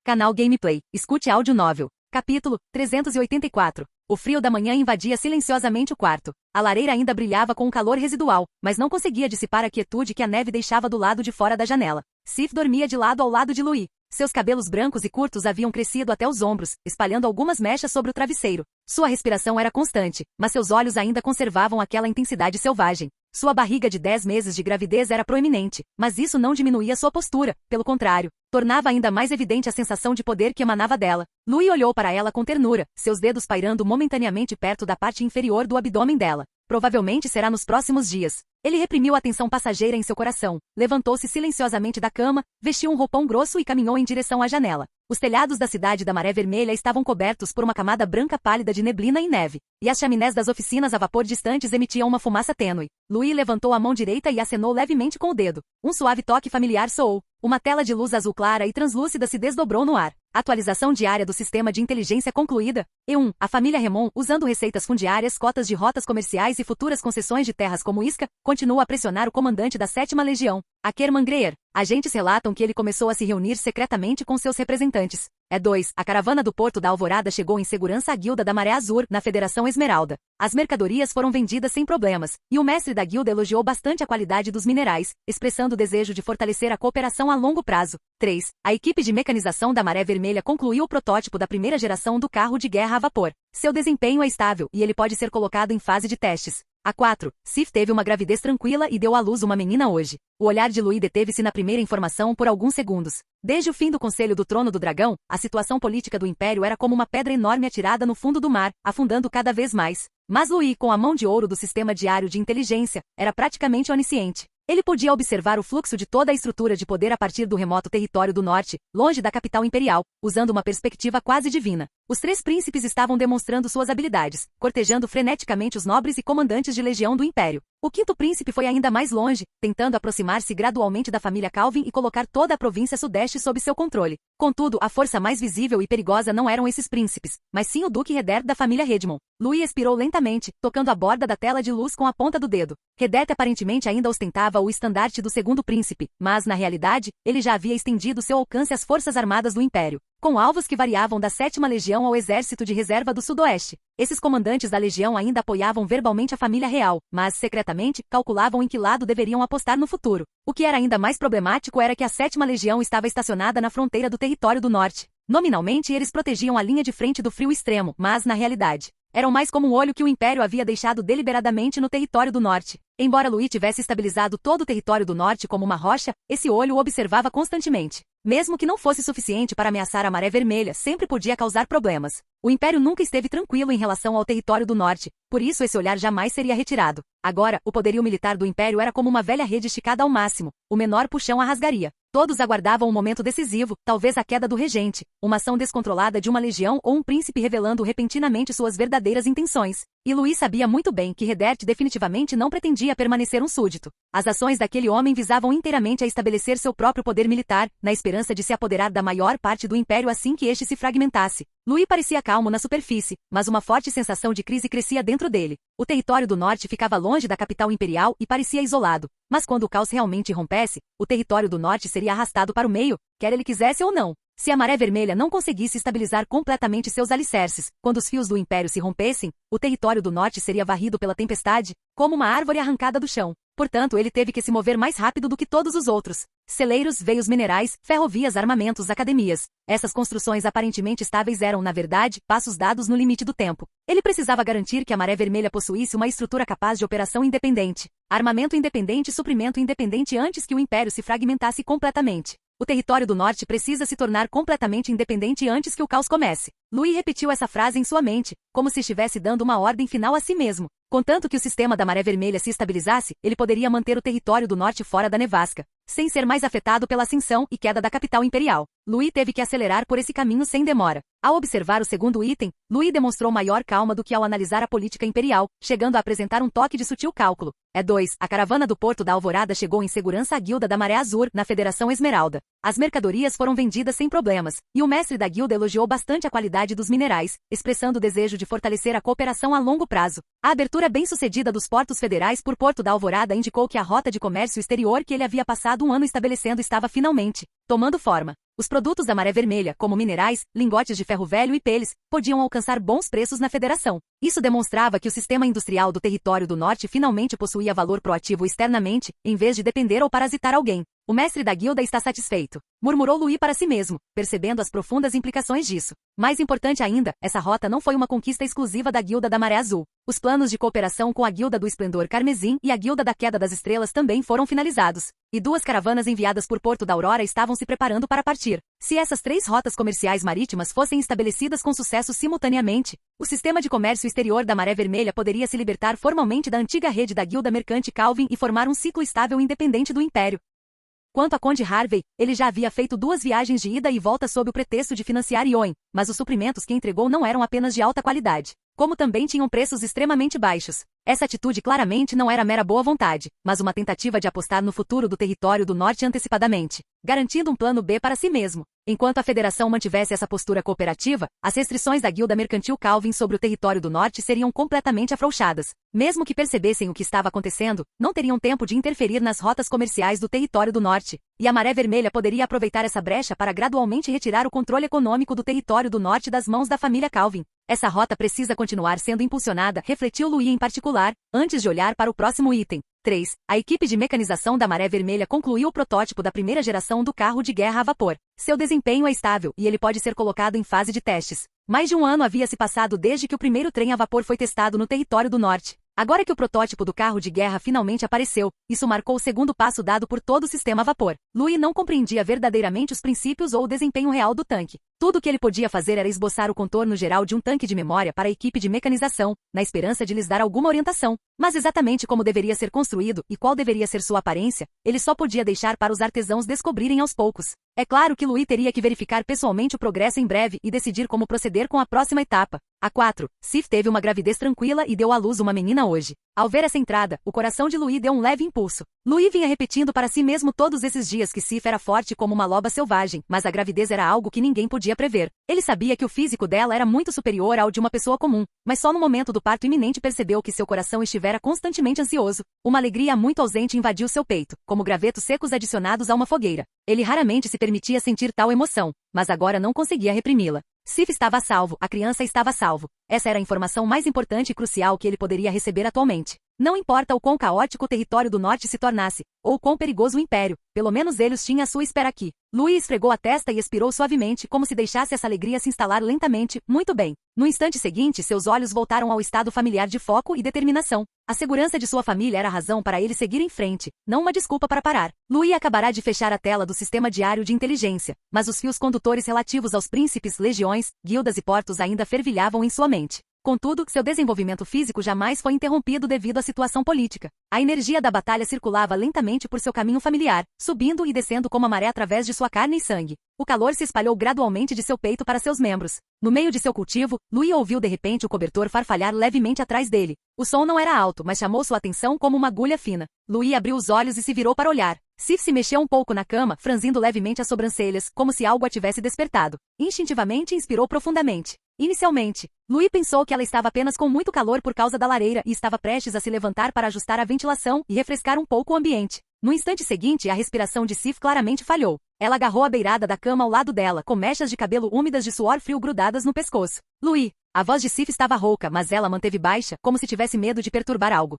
Canal Gameplay. Escute áudio novel. Capítulo 384. O frio da manhã invadia silenciosamente o quarto. A lareira ainda brilhava com um calor residual, mas não conseguia dissipar a quietude que a neve deixava do lado de fora da janela. Sif dormia de lado ao lado de Louis. Seus cabelos brancos e curtos haviam crescido até os ombros, espalhando algumas mechas sobre o travesseiro. Sua respiração era constante, mas seus olhos ainda conservavam aquela intensidade selvagem. Sua barriga de 10 meses de gravidez era proeminente, mas isso não diminuía sua postura, pelo contrário, tornava ainda mais evidente a sensação de poder que emanava dela. Louis olhou para ela com ternura, seus dedos pairando momentaneamente perto da parte inferior do abdômen dela. Provavelmente será nos próximos dias. Ele reprimiu a tensão passageira em seu coração, levantou-se silenciosamente da cama, vestiu um roupão grosso e caminhou em direção à janela. Os telhados da cidade da Maré Vermelha estavam cobertos por uma camada branca pálida de neblina e neve, e as chaminés das oficinas a vapor distantes emitiam uma fumaça tênue. Louis levantou a mão direita e acenou levemente com o dedo. Um suave toque familiar soou. Uma tela de luz azul clara e translúcida se desdobrou no ar. Atualização diária do sistema de inteligência concluída. E1. A família Remon, usando receitas fundiárias, cotas de rotas comerciais e futuras concessões de terras como Isca, continua a pressionar o comandante da 7ª Legião, Akerman Greer. Agentes relatam que ele começou a se reunir secretamente com seus representantes. E2. A caravana do Porto da Alvorada chegou em segurança à Guilda da Maré Azur, na Federação Esmeralda. As mercadorias foram vendidas sem problemas, e o mestre da guilda elogiou bastante a qualidade dos minerais, expressando o desejo de fortalecer a cooperação a longo prazo. 3. A equipe de mecanização da Maré Vermelha concluiu o protótipo da primeira geração do carro de guerra a vapor. Seu desempenho é estável, e ele pode ser colocado em fase de testes. A4. Sif teve uma gravidez tranquila e deu à luz uma menina hoje. O olhar de Louis deteve-se na primeira informação por alguns segundos. Desde o fim do Conselho do Trono do Dragão, a situação política do Império era como uma pedra enorme atirada no fundo do mar, afundando cada vez mais. Mas Louis, com a mão de ouro do sistema diário de inteligência, era praticamente onisciente. Ele podia observar o fluxo de toda a estrutura de poder a partir do remoto território do norte, longe da capital imperial, usando uma perspectiva quase divina. Os 3 príncipes estavam demonstrando suas habilidades, cortejando freneticamente os nobres e comandantes de legião do Império. O 5º príncipe foi ainda mais longe, tentando aproximar-se gradualmente da família Calvin e colocar toda a província sudeste sob seu controle. Contudo, a força mais visível e perigosa não eram esses príncipes, mas sim o Duque Redert da família Redmond. Louis expirou lentamente, tocando a borda da tela de luz com a ponta do dedo. Redert aparentemente ainda ostentava o estandarte do 2º príncipe, mas, na realidade, ele já havia estendido seu alcance às forças armadas do Império. com alvos que variavam da 7ª Legião ao Exército de Reserva do Sudoeste. Esses comandantes da legião ainda apoiavam verbalmente a família real, mas, secretamente, calculavam em que lado deveriam apostar no futuro. O que era ainda mais problemático era que a 7ª Legião estava estacionada na fronteira do Território do Norte. Nominalmente, eles protegiam a linha de frente do frio extremo, mas, na realidade, eram mais como um olho que o Império havia deixado deliberadamente no Território do Norte. Embora Louis tivesse estabilizado todo o Território do Norte como uma rocha, esse olho o observava constantemente. Mesmo que não fosse suficiente para ameaçar a Maré Vermelha, sempre podia causar problemas. O Império nunca esteve tranquilo em relação ao Território do Norte, por isso esse olhar jamais seria retirado. Agora, o poderio militar do Império era como uma velha rede esticada ao máximo, o menor puxão a rasgaria. Todos aguardavam um momento decisivo, talvez a queda do regente, uma ação descontrolada de uma legião ou um príncipe revelando repentinamente suas verdadeiras intenções. E Louis sabia muito bem que Redert definitivamente não pretendia permanecer um súdito. As ações daquele homem visavam inteiramente a estabelecer seu próprio poder militar, na esperança de se apoderar da maior parte do Império assim que este se fragmentasse. Louis parecia calmo na superfície, mas uma forte sensação de crise crescia dentro dele. O Território do Norte ficava longe da capital imperial e parecia isolado, mas quando o caos realmente rompesse, o Território do Norte seria arrastado para o meio, quer ele quisesse ou não. Se a Maré Vermelha não conseguisse estabilizar completamente seus alicerces, quando os fios do Império se rompessem, o Território do Norte seria varrido pela tempestade, como uma árvore arrancada do chão. Portanto, ele teve que se mover mais rápido do que todos os outros. Celeiros, veios minerais, ferrovias, armamentos, academias. Essas construções aparentemente estáveis eram, na verdade, passos dados no limite do tempo. Ele precisava garantir que a Maré Vermelha possuísse uma estrutura capaz de operação independente, armamento independente e suprimento independente antes que o Império se fragmentasse completamente. O Território do Norte precisa se tornar completamente independente antes que o caos comece. Louis repetiu essa frase em sua mente, como se estivesse dando uma ordem final a si mesmo. Contanto que o sistema da Maré Vermelha se estabilizasse, ele poderia manter o Território do Norte fora da nevasca, sem ser mais afetado pela ascensão e queda da capital imperial. Louis teve que acelerar por esse caminho sem demora. Ao observar o segundo item, Louis demonstrou maior calma do que ao analisar a política imperial, chegando a apresentar um toque de sutil cálculo. 2. A caravana do Porto da Alvorada chegou em segurança à Guilda da Maré Azur, na Federação Esmeralda. As mercadorias foram vendidas sem problemas, e o mestre da guilda elogiou bastante a qualidade dos minerais, expressando o desejo de fortalecer a cooperação a longo prazo. A abertura bem-sucedida dos portos federais por Porto da Alvorada indicou que a rota de comércio exterior que ele havia passado um ano estabelecendo estava finalmente tomando forma. Os produtos da Maré Vermelha, como minerais, lingotes de ferro velho e peles, podiam alcançar bons preços na federação. Isso demonstrava que o sistema industrial do Território do Norte finalmente possuía valor proativo externamente, em vez de depender ou parasitar alguém. O mestre da guilda está satisfeito, murmurou Louis para si mesmo, percebendo as profundas implicações disso. Mais importante ainda, essa rota não foi uma conquista exclusiva da Guilda da Maré Azul. Os planos de cooperação com a Guilda do Esplendor Carmesim e a Guilda da Queda das Estrelas também foram finalizados, e 2 caravanas enviadas por Porto da Aurora estavam se preparando para partir. Se essas 3 rotas comerciais marítimas fossem estabelecidas com sucesso simultaneamente, o sistema de comércio exterior da Maré Vermelha poderia se libertar formalmente da antiga rede da Guilda Mercante Calvin e formar um ciclo estável independente do Império. Quanto a Conde Harvey, ele já havia feito 2 viagens de ida e volta sob o pretexto de financiar Ioin, mas os suprimentos que entregou não eram apenas de alta qualidade, como também tinham preços extremamente baixos. Essa atitude claramente não era mera boa vontade, mas uma tentativa de apostar no futuro do Território do Norte antecipadamente, garantindo um plano B para si mesmo. Enquanto a Federação mantivesse essa postura cooperativa, as restrições da Guilda Mercantil Calvin sobre o Território do Norte seriam completamente afrouxadas. Mesmo que percebessem o que estava acontecendo, não teriam tempo de interferir nas rotas comerciais do Território do Norte, e a Maré Vermelha poderia aproveitar essa brecha para gradualmente retirar o controle econômico do Território do Norte das mãos da família Calvin. Essa rota precisa continuar sendo impulsionada, refletiu Louis em particular, antes de olhar para o próximo item. 3. A equipe de mecanização da Maré Vermelha concluiu o protótipo da primeira geração do carro de guerra a vapor. Seu desempenho é estável e ele pode ser colocado em fase de testes. Mais de um ano havia se passado desde que o primeiro trem a vapor foi testado no Território do Norte. Agora que o protótipo do carro de guerra finalmente apareceu, isso marcou o segundo passo dado por todo o sistema a vapor. Louis não compreendia verdadeiramente os princípios ou o desempenho real do tanque. Tudo o que ele podia fazer era esboçar o contorno geral de um tanque de memória para a equipe de mecanização, na esperança de lhes dar alguma orientação. Mas exatamente como deveria ser construído e qual deveria ser sua aparência, ele só podia deixar para os artesãos descobrirem aos poucos. É claro que Louis teria que verificar pessoalmente o progresso em breve e decidir como proceder com a próxima etapa. 4. Sif teve uma gravidez tranquila e deu à luz uma menina hoje. Ao ver essa entrada, o coração de Louis deu um leve impulso. Louis vinha repetindo para si mesmo todos esses dias que Sif era forte como uma loba selvagem, mas a gravidez era algo que ninguém podia podia prever. Ele sabia que o físico dela era muito superior ao de uma pessoa comum, mas só no momento do parto iminente percebeu que seu coração estivera constantemente ansioso. Uma alegria muito ausente invadiu seu peito, como gravetos secos adicionados a uma fogueira. Ele raramente se permitia sentir tal emoção, mas agora não conseguia reprimi-la. Sif estava a salvo, a criança estava a salvo. Essa era a informação mais importante e crucial que ele poderia receber atualmente. Não importa o quão caótico o território do norte se tornasse, ou quão perigoso o império, pelo menos eles tinham a sua espera aqui. Louis esfregou a testa e expirou suavemente, como se deixasse essa alegria se instalar lentamente. Muito bem. No instante seguinte, seus olhos voltaram ao estado familiar de foco e determinação. A segurança de sua família era a razão para ele seguir em frente, não uma desculpa para parar. Louis acabará de fechar a tela do sistema diário de inteligência, mas os fios condutores relativos aos príncipes, legiões, guildas e portos ainda fervilhavam em sua mente. Contudo, seu desenvolvimento físico jamais foi interrompido devido à situação política. A energia da batalha circulava lentamente por seu caminho familiar, subindo e descendo como a maré através de sua carne e sangue. O calor se espalhou gradualmente de seu peito para seus membros. No meio de seu cultivo, Louis ouviu de repente o cobertor farfalhar levemente atrás dele. O som não era alto, mas chamou sua atenção como uma agulha fina. Louis abriu os olhos e se virou para olhar. Sif se mexeu um pouco na cama, franzindo levemente as sobrancelhas, como se algo a tivesse despertado. Instintivamente inspirou profundamente. Inicialmente, Louis pensou que ela estava apenas com muito calor por causa da lareira e estava prestes a se levantar para ajustar a ventilação e refrescar um pouco o ambiente. No instante seguinte, a respiração de Sif claramente falhou. Ela agarrou a beirada da cama ao lado dela, com mechas de cabelo úmidas de suor frio grudadas no pescoço. Louis. A voz de Sif estava rouca, mas ela manteve baixa, como se tivesse medo de perturbar algo.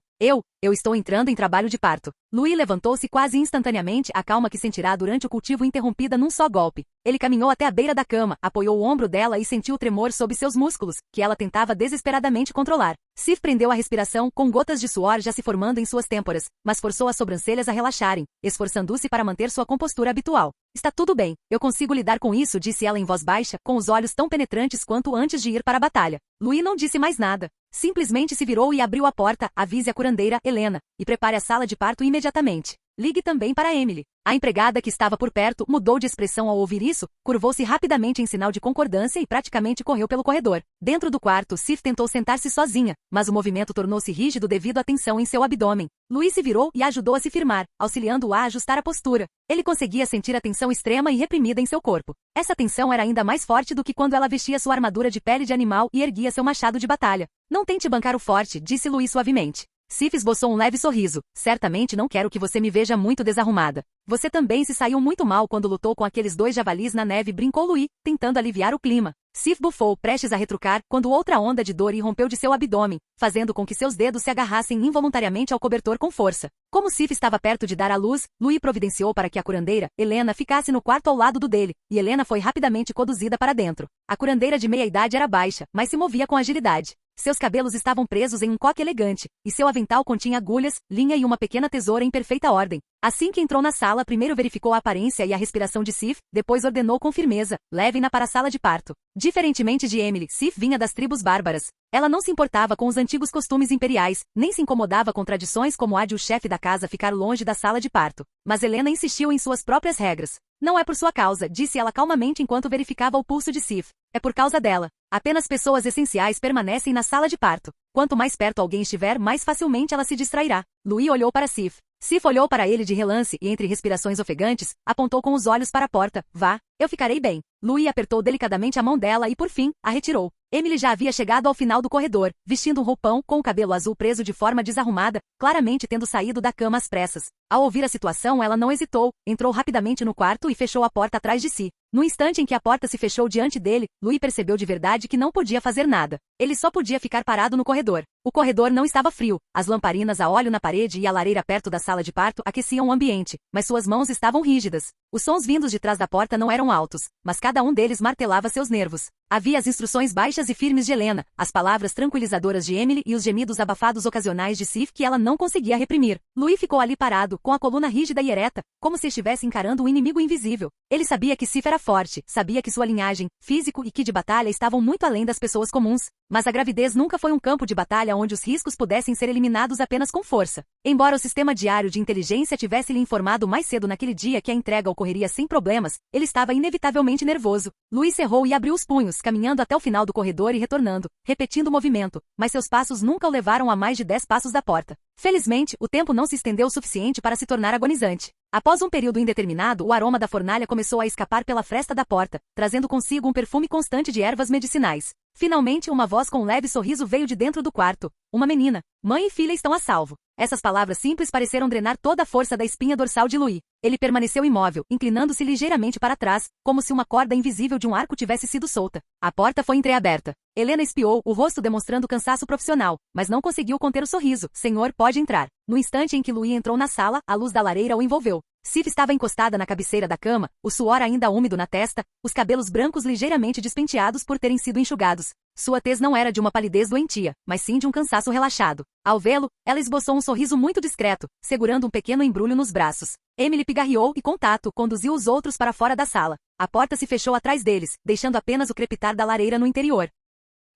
Eu estou entrando em trabalho de parto. Louis levantou-se quase instantaneamente, a calma que sentirá durante o cultivo interrompida num só golpe. Ele caminhou até a beira da cama, apoiou o ombro dela e sentiu o tremor sob seus músculos, que ela tentava desesperadamente controlar. Sif prendeu a respiração, com gotas de suor já se formando em suas têmporas, mas forçou as sobrancelhas a relaxarem, esforçando-se para manter sua compostura habitual. Está tudo bem, eu consigo lidar com isso, disse ela em voz baixa, com os olhos tão penetrantes quanto antes de ir para a batalha. Louis não disse mais nada. Simplesmente se virou e abriu a porta. Avise a curandeira, Helena, e prepare a sala de parto imediatamente. Ligue também para Emily. A empregada que estava por perto mudou de expressão ao ouvir isso, curvou-se rapidamente em sinal de concordância e praticamente correu pelo corredor. Dentro do quarto, Sif tentou sentar-se sozinha, mas o movimento tornou-se rígido devido à tensão em seu abdômen. Louis se virou e a ajudou a se firmar, auxiliando-a a ajustar a postura. Ele conseguia sentir a tensão extrema e reprimida em seu corpo. Essa tensão era ainda mais forte do que quando ela vestia sua armadura de pele de animal e erguia seu machado de batalha. Não tente bancar o forte, disse Louis suavemente. Sif esboçou um leve sorriso. Certamente não quero que você me veja muito desarrumada. Você também se saiu muito mal quando lutou com aqueles dois javalis na neve, brincou Louis, tentando aliviar o clima. Sif bufou, prestes a retrucar, quando outra onda de dor irrompeu de seu abdômen, fazendo com que seus dedos se agarrassem involuntariamente ao cobertor com força. Como Sif estava perto de dar à luz, Louis providenciou para que a curandeira, Helena, ficasse no quarto ao lado do dele, e Helena foi rapidamente conduzida para dentro. A curandeira de meia-idade era baixa, mas se movia com agilidade. Seus cabelos estavam presos em um coque elegante, e seu avental continha agulhas, linha e uma pequena tesoura em perfeita ordem. Assim que entrou na sala, primeiro verificou a aparência e a respiração de Sif, depois ordenou com firmeza, levem-na para a sala de parto. Diferentemente de Emily, Sif vinha das tribos bárbaras. Ela não se importava com os antigos costumes imperiais, nem se incomodava com tradições como a de o chefe da casa ficar longe da sala de parto. Mas Helena insistiu em suas próprias regras. Não é por sua causa, disse ela calmamente enquanto verificava o pulso de Sif. É por causa dela. Apenas pessoas essenciais permanecem na sala de parto. Quanto mais perto alguém estiver, mais facilmente ela se distrairá. Louis olhou para Sif. Sif olhou para ele de relance e, entre respirações ofegantes, apontou com os olhos para a porta. Vá, eu ficarei bem. Louis apertou delicadamente a mão dela e, por fim, a retirou. Emily já havia chegado ao final do corredor, vestindo um roupão, com o cabelo azul preso de forma desarrumada, claramente tendo saído da cama às pressas. Ao ouvir a situação, ela não hesitou, entrou rapidamente no quarto e fechou a porta atrás de si. No instante em que a porta se fechou diante dele, Louis percebeu de verdade que não podia fazer nada. Ele só podia ficar parado no corredor. O corredor não estava frio, as lamparinas a óleo na parede e a lareira perto da sala de parto aqueciam o ambiente, mas suas mãos estavam rígidas. Os sons vindos de trás da porta não eram altos, mas cada um deles martelava seus nervos. Havia as instruções baixas e firmes de Helena, as palavras tranquilizadoras de Emily e os gemidos abafados ocasionais de Sif que ela não conseguia reprimir. Louis ficou ali parado, com a coluna rígida e ereta, como se estivesse encarando um inimigo invisível. Ele sabia que Sif era forte, sabia que sua linhagem, físico e ki de batalha estavam muito além das pessoas comuns, mas a gravidez nunca foi um campo de batalha onde os riscos pudessem ser eliminados apenas com força. Embora o sistema diário de inteligência tivesse lhe informado mais cedo naquele dia que a entrega ocorreria sem problemas, ele estava inevitavelmente nervoso. Louis cerrou e abriu os punhos, caminhando até o final do corredor e retornando, repetindo o movimento, mas seus passos nunca o levaram a mais de 10 passos da porta. Felizmente, o tempo não se estendeu o suficiente para se tornar agonizante. Após um período indeterminado, o aroma da fornalha começou a escapar pela fresta da porta, trazendo consigo um perfume constante de ervas medicinais. Finalmente, uma voz com um leve sorriso veio de dentro do quarto. Uma menina. Mãe e filha estão a salvo. Essas palavras simples pareceram drenar toda a força da espinha dorsal de Louis. Ele permaneceu imóvel, inclinando-se ligeiramente para trás, como se uma corda invisível de um arco tivesse sido solta. A porta foi entreaberta. Helena espiou, o rosto demonstrando cansaço profissional, mas não conseguiu conter o sorriso. Senhor, pode entrar. No instante em que Louis entrou na sala, a luz da lareira o envolveu. Sif estava encostada na cabeceira da cama, o suor ainda úmido na testa, os cabelos brancos ligeiramente despenteados por terem sido enxugados. Sua tez não era de uma palidez doentia, mas sim de um cansaço relaxado. Ao vê-lo, ela esboçou um sorriso muito discreto, segurando um pequeno embrulho nos braços. Emily pigarreou e, com tato, conduziu os outros para fora da sala. A porta se fechou atrás deles, deixando apenas o crepitar da lareira no interior.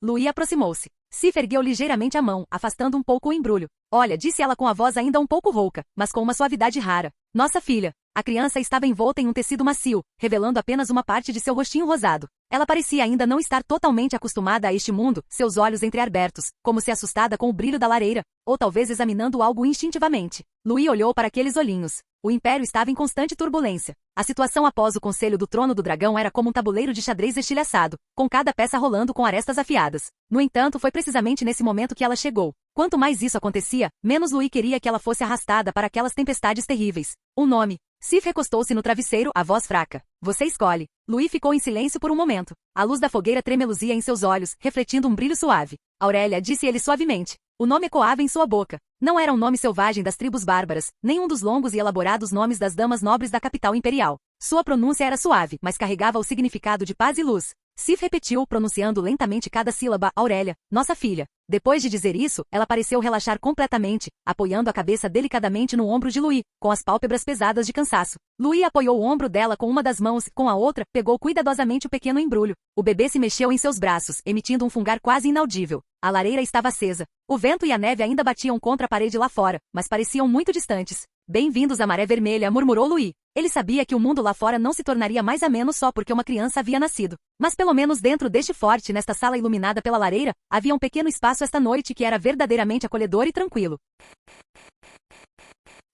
Louis aproximou-se. Sif ergueu ligeiramente a mão, afastando um pouco o embrulho. Olha, disse ela com a voz ainda um pouco rouca, mas com uma suavidade rara. Nossa filha. A criança estava envolta em um tecido macio, revelando apenas uma parte de seu rostinho rosado. Ela parecia ainda não estar totalmente acostumada a este mundo, seus olhos entreabertos, como se assustada com o brilho da lareira, ou talvez examinando algo instintivamente. Louis olhou para aqueles olhinhos. O Império estava em constante turbulência. A situação após o Conselho do Trono do Dragão era como um tabuleiro de xadrez estilhaçado, com cada peça rolando com arestas afiadas. No entanto, foi precisamente nesse momento que ela chegou. Quanto mais isso acontecia, menos Louis queria que ela fosse arrastada para aquelas tempestades terríveis. Um nome. Sif recostou-se no travesseiro, a voz fraca. Você escolhe. Louis ficou em silêncio por um momento. A luz da fogueira tremeluzia em seus olhos, refletindo um brilho suave. Aurélia, disse ele suavemente. O nome ecoava em sua boca. Não era um nome selvagem das tribos bárbaras, nem um dos longos e elaborados nomes das damas nobres da capital imperial. Sua pronúncia era suave, mas carregava o significado de paz e luz. Sif repetiu, pronunciando lentamente cada sílaba. Aurélia, nossa filha. Depois de dizer isso, ela pareceu relaxar completamente, apoiando a cabeça delicadamente no ombro de Louis, com as pálpebras pesadas de cansaço. Louis apoiou o ombro dela com uma das mãos, com a outra, pegou cuidadosamente o pequeno embrulho. O bebê se mexeu em seus braços, emitindo um fungar quase inaudível. A lareira estava acesa. O vento e a neve ainda batiam contra a parede lá fora, mas pareciam muito distantes. Bem-vindos à Maré Vermelha, murmurou Louis. Ele sabia que o mundo lá fora não se tornaria mais ameno só porque uma criança havia nascido. Mas pelo menos dentro deste forte, nesta sala iluminada pela lareira, havia um pequeno espaço esta noite que era verdadeiramente acolhedor e tranquilo.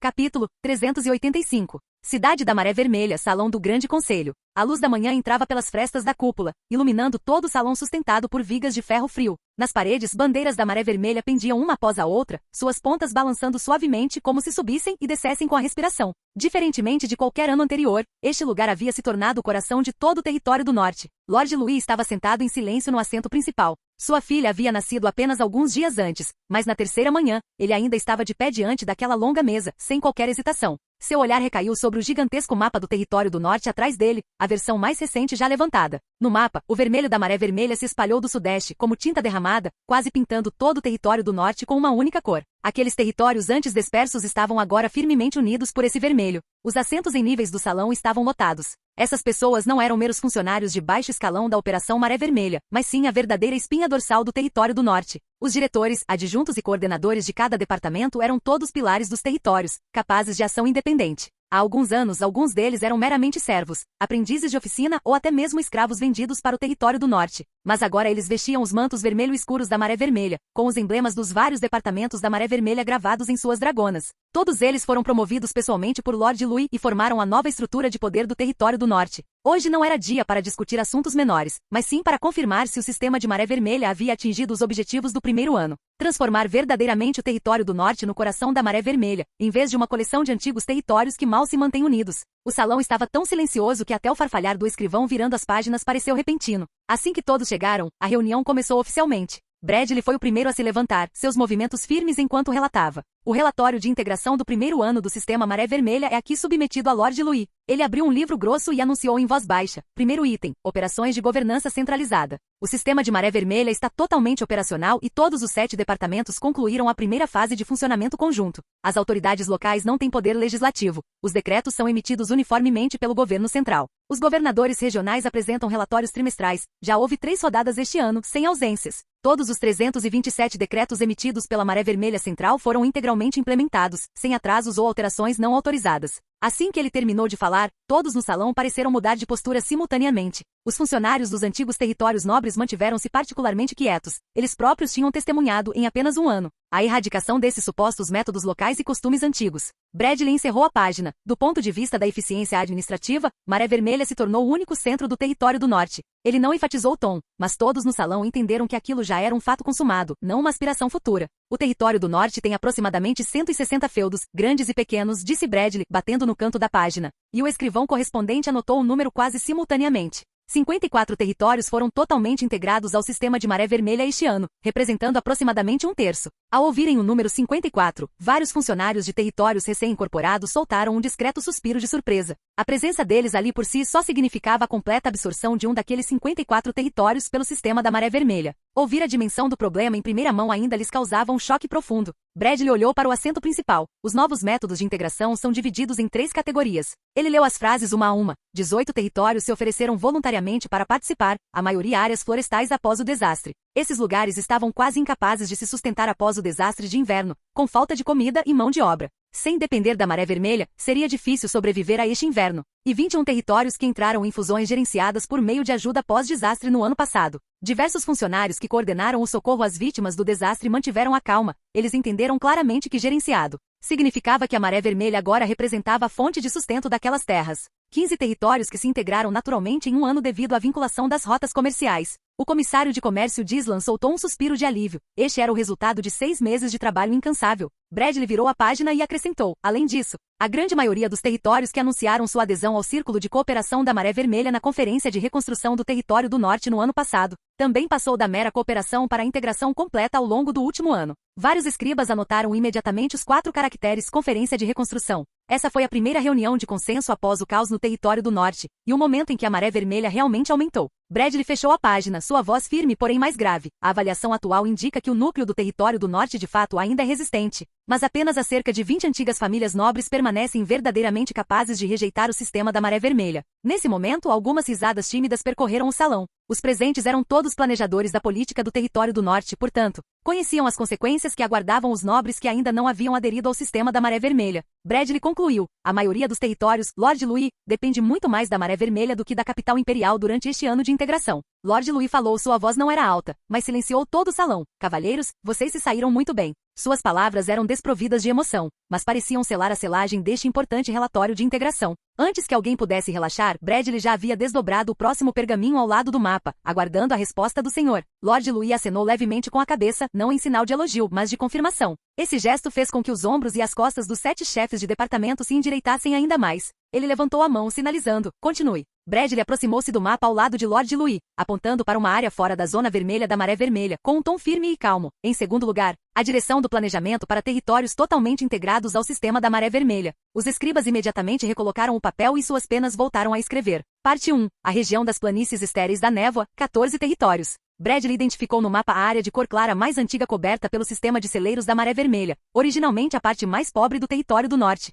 Capítulo 385. Cidade da Maré Vermelha, Salão do Grande Conselho. A luz da manhã entrava pelas frestas da cúpula, iluminando todo o salão sustentado por vigas de ferro frio. Nas paredes, bandeiras da Maré Vermelha pendiam uma após a outra, suas pontas balançando suavemente como se subissem e descessem com a respiração. Diferentemente de qualquer ano anterior, este lugar havia se tornado o coração de todo o território do norte. Lord Louis estava sentado em silêncio no assento principal. Sua filha havia nascido apenas alguns dias antes, mas na terceira manhã, ele ainda estava de pé diante daquela longa mesa, sem qualquer hesitação. Seu olhar recaiu sobre o gigantesco mapa do território do norte atrás dele, a versão mais recente já levantada. No mapa, o vermelho da Maré Vermelha se espalhou do sudeste como tinta derramada, quase pintando todo o território do norte com uma única cor. Aqueles territórios antes dispersos estavam agora firmemente unidos por esse vermelho. Os assentos em níveis do salão estavam lotados. Essas pessoas não eram meros funcionários de baixo escalão da Operação Maré Vermelha, mas sim a verdadeira espinha dorsal do território do norte. Os diretores, adjuntos e coordenadores de cada departamento eram todos pilares dos territórios, capazes de ação independente. Há alguns anos, alguns deles eram meramente servos, aprendizes de oficina ou até mesmo escravos vendidos para o território do norte. Mas agora eles vestiam os mantos vermelho escuros da Maré Vermelha, com os emblemas dos vários departamentos da Maré Vermelha gravados em suas dragonas. Todos eles foram promovidos pessoalmente por Lord Louis e formaram a nova estrutura de poder do território do norte. Hoje não era dia para discutir assuntos menores, mas sim para confirmar se o sistema de Maré Vermelha havia atingido os objetivos do primeiro ano. Transformar verdadeiramente o território do norte no coração da Maré Vermelha, em vez de uma coleção de antigos territórios que mal se mantêm unidos. O salão estava tão silencioso que até o farfalhar do escrivão virando as páginas pareceu repentino. Assim que todos chegaram, a reunião começou oficialmente. Bradley foi o primeiro a se levantar, seus movimentos firmes enquanto relatava. O relatório de integração do primeiro ano do sistema Maré Vermelha é aqui submetido a Lord Louis. Ele abriu um livro grosso e anunciou em voz baixa. Primeiro item, operações de governança centralizada. O sistema de Maré Vermelha está totalmente operacional e todos os 7 departamentos concluíram a primeira fase de funcionamento conjunto. As autoridades locais não têm poder legislativo. Os decretos são emitidos uniformemente pelo governo central. Os governadores regionais apresentam relatórios trimestrais. Já houve 3 rodadas este ano, sem ausências. Todos os 327 decretos emitidos pela Maré Vermelha Central foram integralmente implementados, sem atrasos ou alterações não autorizadas. Assim que ele terminou de falar, todos no salão pareceram mudar de postura simultaneamente. Os funcionários dos antigos territórios nobres mantiveram-se particularmente quietos. Eles próprios tinham testemunhado, em apenas um ano, a erradicação desses supostos métodos locais e costumes antigos. Bradley encerrou a página. Do ponto de vista da eficiência administrativa, Maré Vermelha se tornou o único centro do território do norte. Ele não enfatizou o tom, mas todos no salão entenderam que aquilo já era um fato consumado, não uma aspiração futura. O território do norte tem aproximadamente 160 feudos, grandes e pequenos, disse Bradley, batendo no canto da página. E o escrivão correspondente anotou o número quase simultaneamente. 54 territórios foram totalmente integrados ao sistema de Maré Vermelha este ano, representando aproximadamente um terço. Ao ouvirem o número 54, vários funcionários de territórios recém-incorporados soltaram um discreto suspiro de surpresa. A presença deles ali por si só significava a completa absorção de um daqueles 54 territórios pelo sistema da Maré Vermelha. Ouvir a dimensão do problema em primeira mão ainda lhes causava um choque profundo. Bradley olhou para o assento principal. Os novos métodos de integração são divididos em 3 categorias. Ele leu as frases uma a uma. 18 territórios se ofereceram voluntariamente para participar, a maioria áreas florestais após o desastre. Esses lugares estavam quase incapazes de se sustentar após o desastre de inverno, com falta de comida e mão de obra. Sem depender da Maré Vermelha, seria difícil sobreviver a este inverno. E 21 territórios que entraram em fusões gerenciadas por meio de ajuda pós-desastre no ano passado. Diversos funcionários que coordenaram o socorro às vítimas do desastre mantiveram a calma. Eles entenderam claramente que gerenciado significava que a Maré Vermelha agora representava a fonte de sustento daquelas terras. 15 territórios que se integraram naturalmente em um ano devido à vinculação das rotas comerciais. O comissário de comércio de Island soltou um suspiro de alívio. Este era o resultado de 6 meses de trabalho incansável. Bradley virou a página e acrescentou, além disso, a grande maioria dos territórios que anunciaram sua adesão ao Círculo de Cooperação da Maré Vermelha na Conferência de Reconstrução do Território do Norte no ano passado, também passou da mera cooperação para a integração completa ao longo do último ano. Vários escribas anotaram imediatamente os 4 caracteres Conferência de Reconstrução. Essa foi a primeira reunião de consenso após o caos no Território do Norte, e o momento em que a Maré Vermelha realmente aumentou. Bradley fechou a página, sua voz firme porém mais grave. A avaliação atual indica que o núcleo do Território do Norte de fato ainda é resistente, mas apenas as cerca de 20 antigas famílias nobres permanecem verdadeiramente capazes de rejeitar o sistema da Maré Vermelha. Nesse momento, algumas risadas tímidas percorreram o salão. Os presentes eram todos planejadores da política do Território do Norte, portanto, conheciam as consequências que aguardavam os nobres que ainda não haviam aderido ao sistema da Maré Vermelha. Bradley concluiu, a maioria dos territórios, Lord Louis, depende muito mais da Maré Vermelha do que da capital imperial durante este ano de integração. Lord Louis falou, sua voz não era alta, mas silenciou todo o salão. Cavalheiros, vocês se saíram muito bem. Suas palavras eram desprovidas de emoção, mas pareciam selar a selagem deste importante relatório de integração. Antes que alguém pudesse relaxar, Bradley já havia desdobrado o próximo pergaminho ao lado do mapa, aguardando a resposta do senhor. Lord Louis acenou levemente com a cabeça, não em sinal de elogio, mas de confirmação. Esse gesto fez com que os ombros e as costas dos 7 chefes de departamento se endireitassem ainda mais. Ele levantou a mão, sinalizando, continue. Bradley aproximou-se do mapa ao lado de Lord Louis, apontando para uma área fora da zona vermelha da Maré Vermelha, com um tom firme e calmo. Em segundo lugar, a direção do planejamento para territórios totalmente integrados ao sistema da Maré Vermelha. Os escribas imediatamente recolocaram o papel e suas penas voltaram a escrever. Parte 1. A região das planícies estéreis da névoa, 14 territórios. Bradley identificou no mapa a área de cor clara mais antiga coberta pelo sistema de celeiros da Maré Vermelha, originalmente a parte mais pobre do Território do Norte.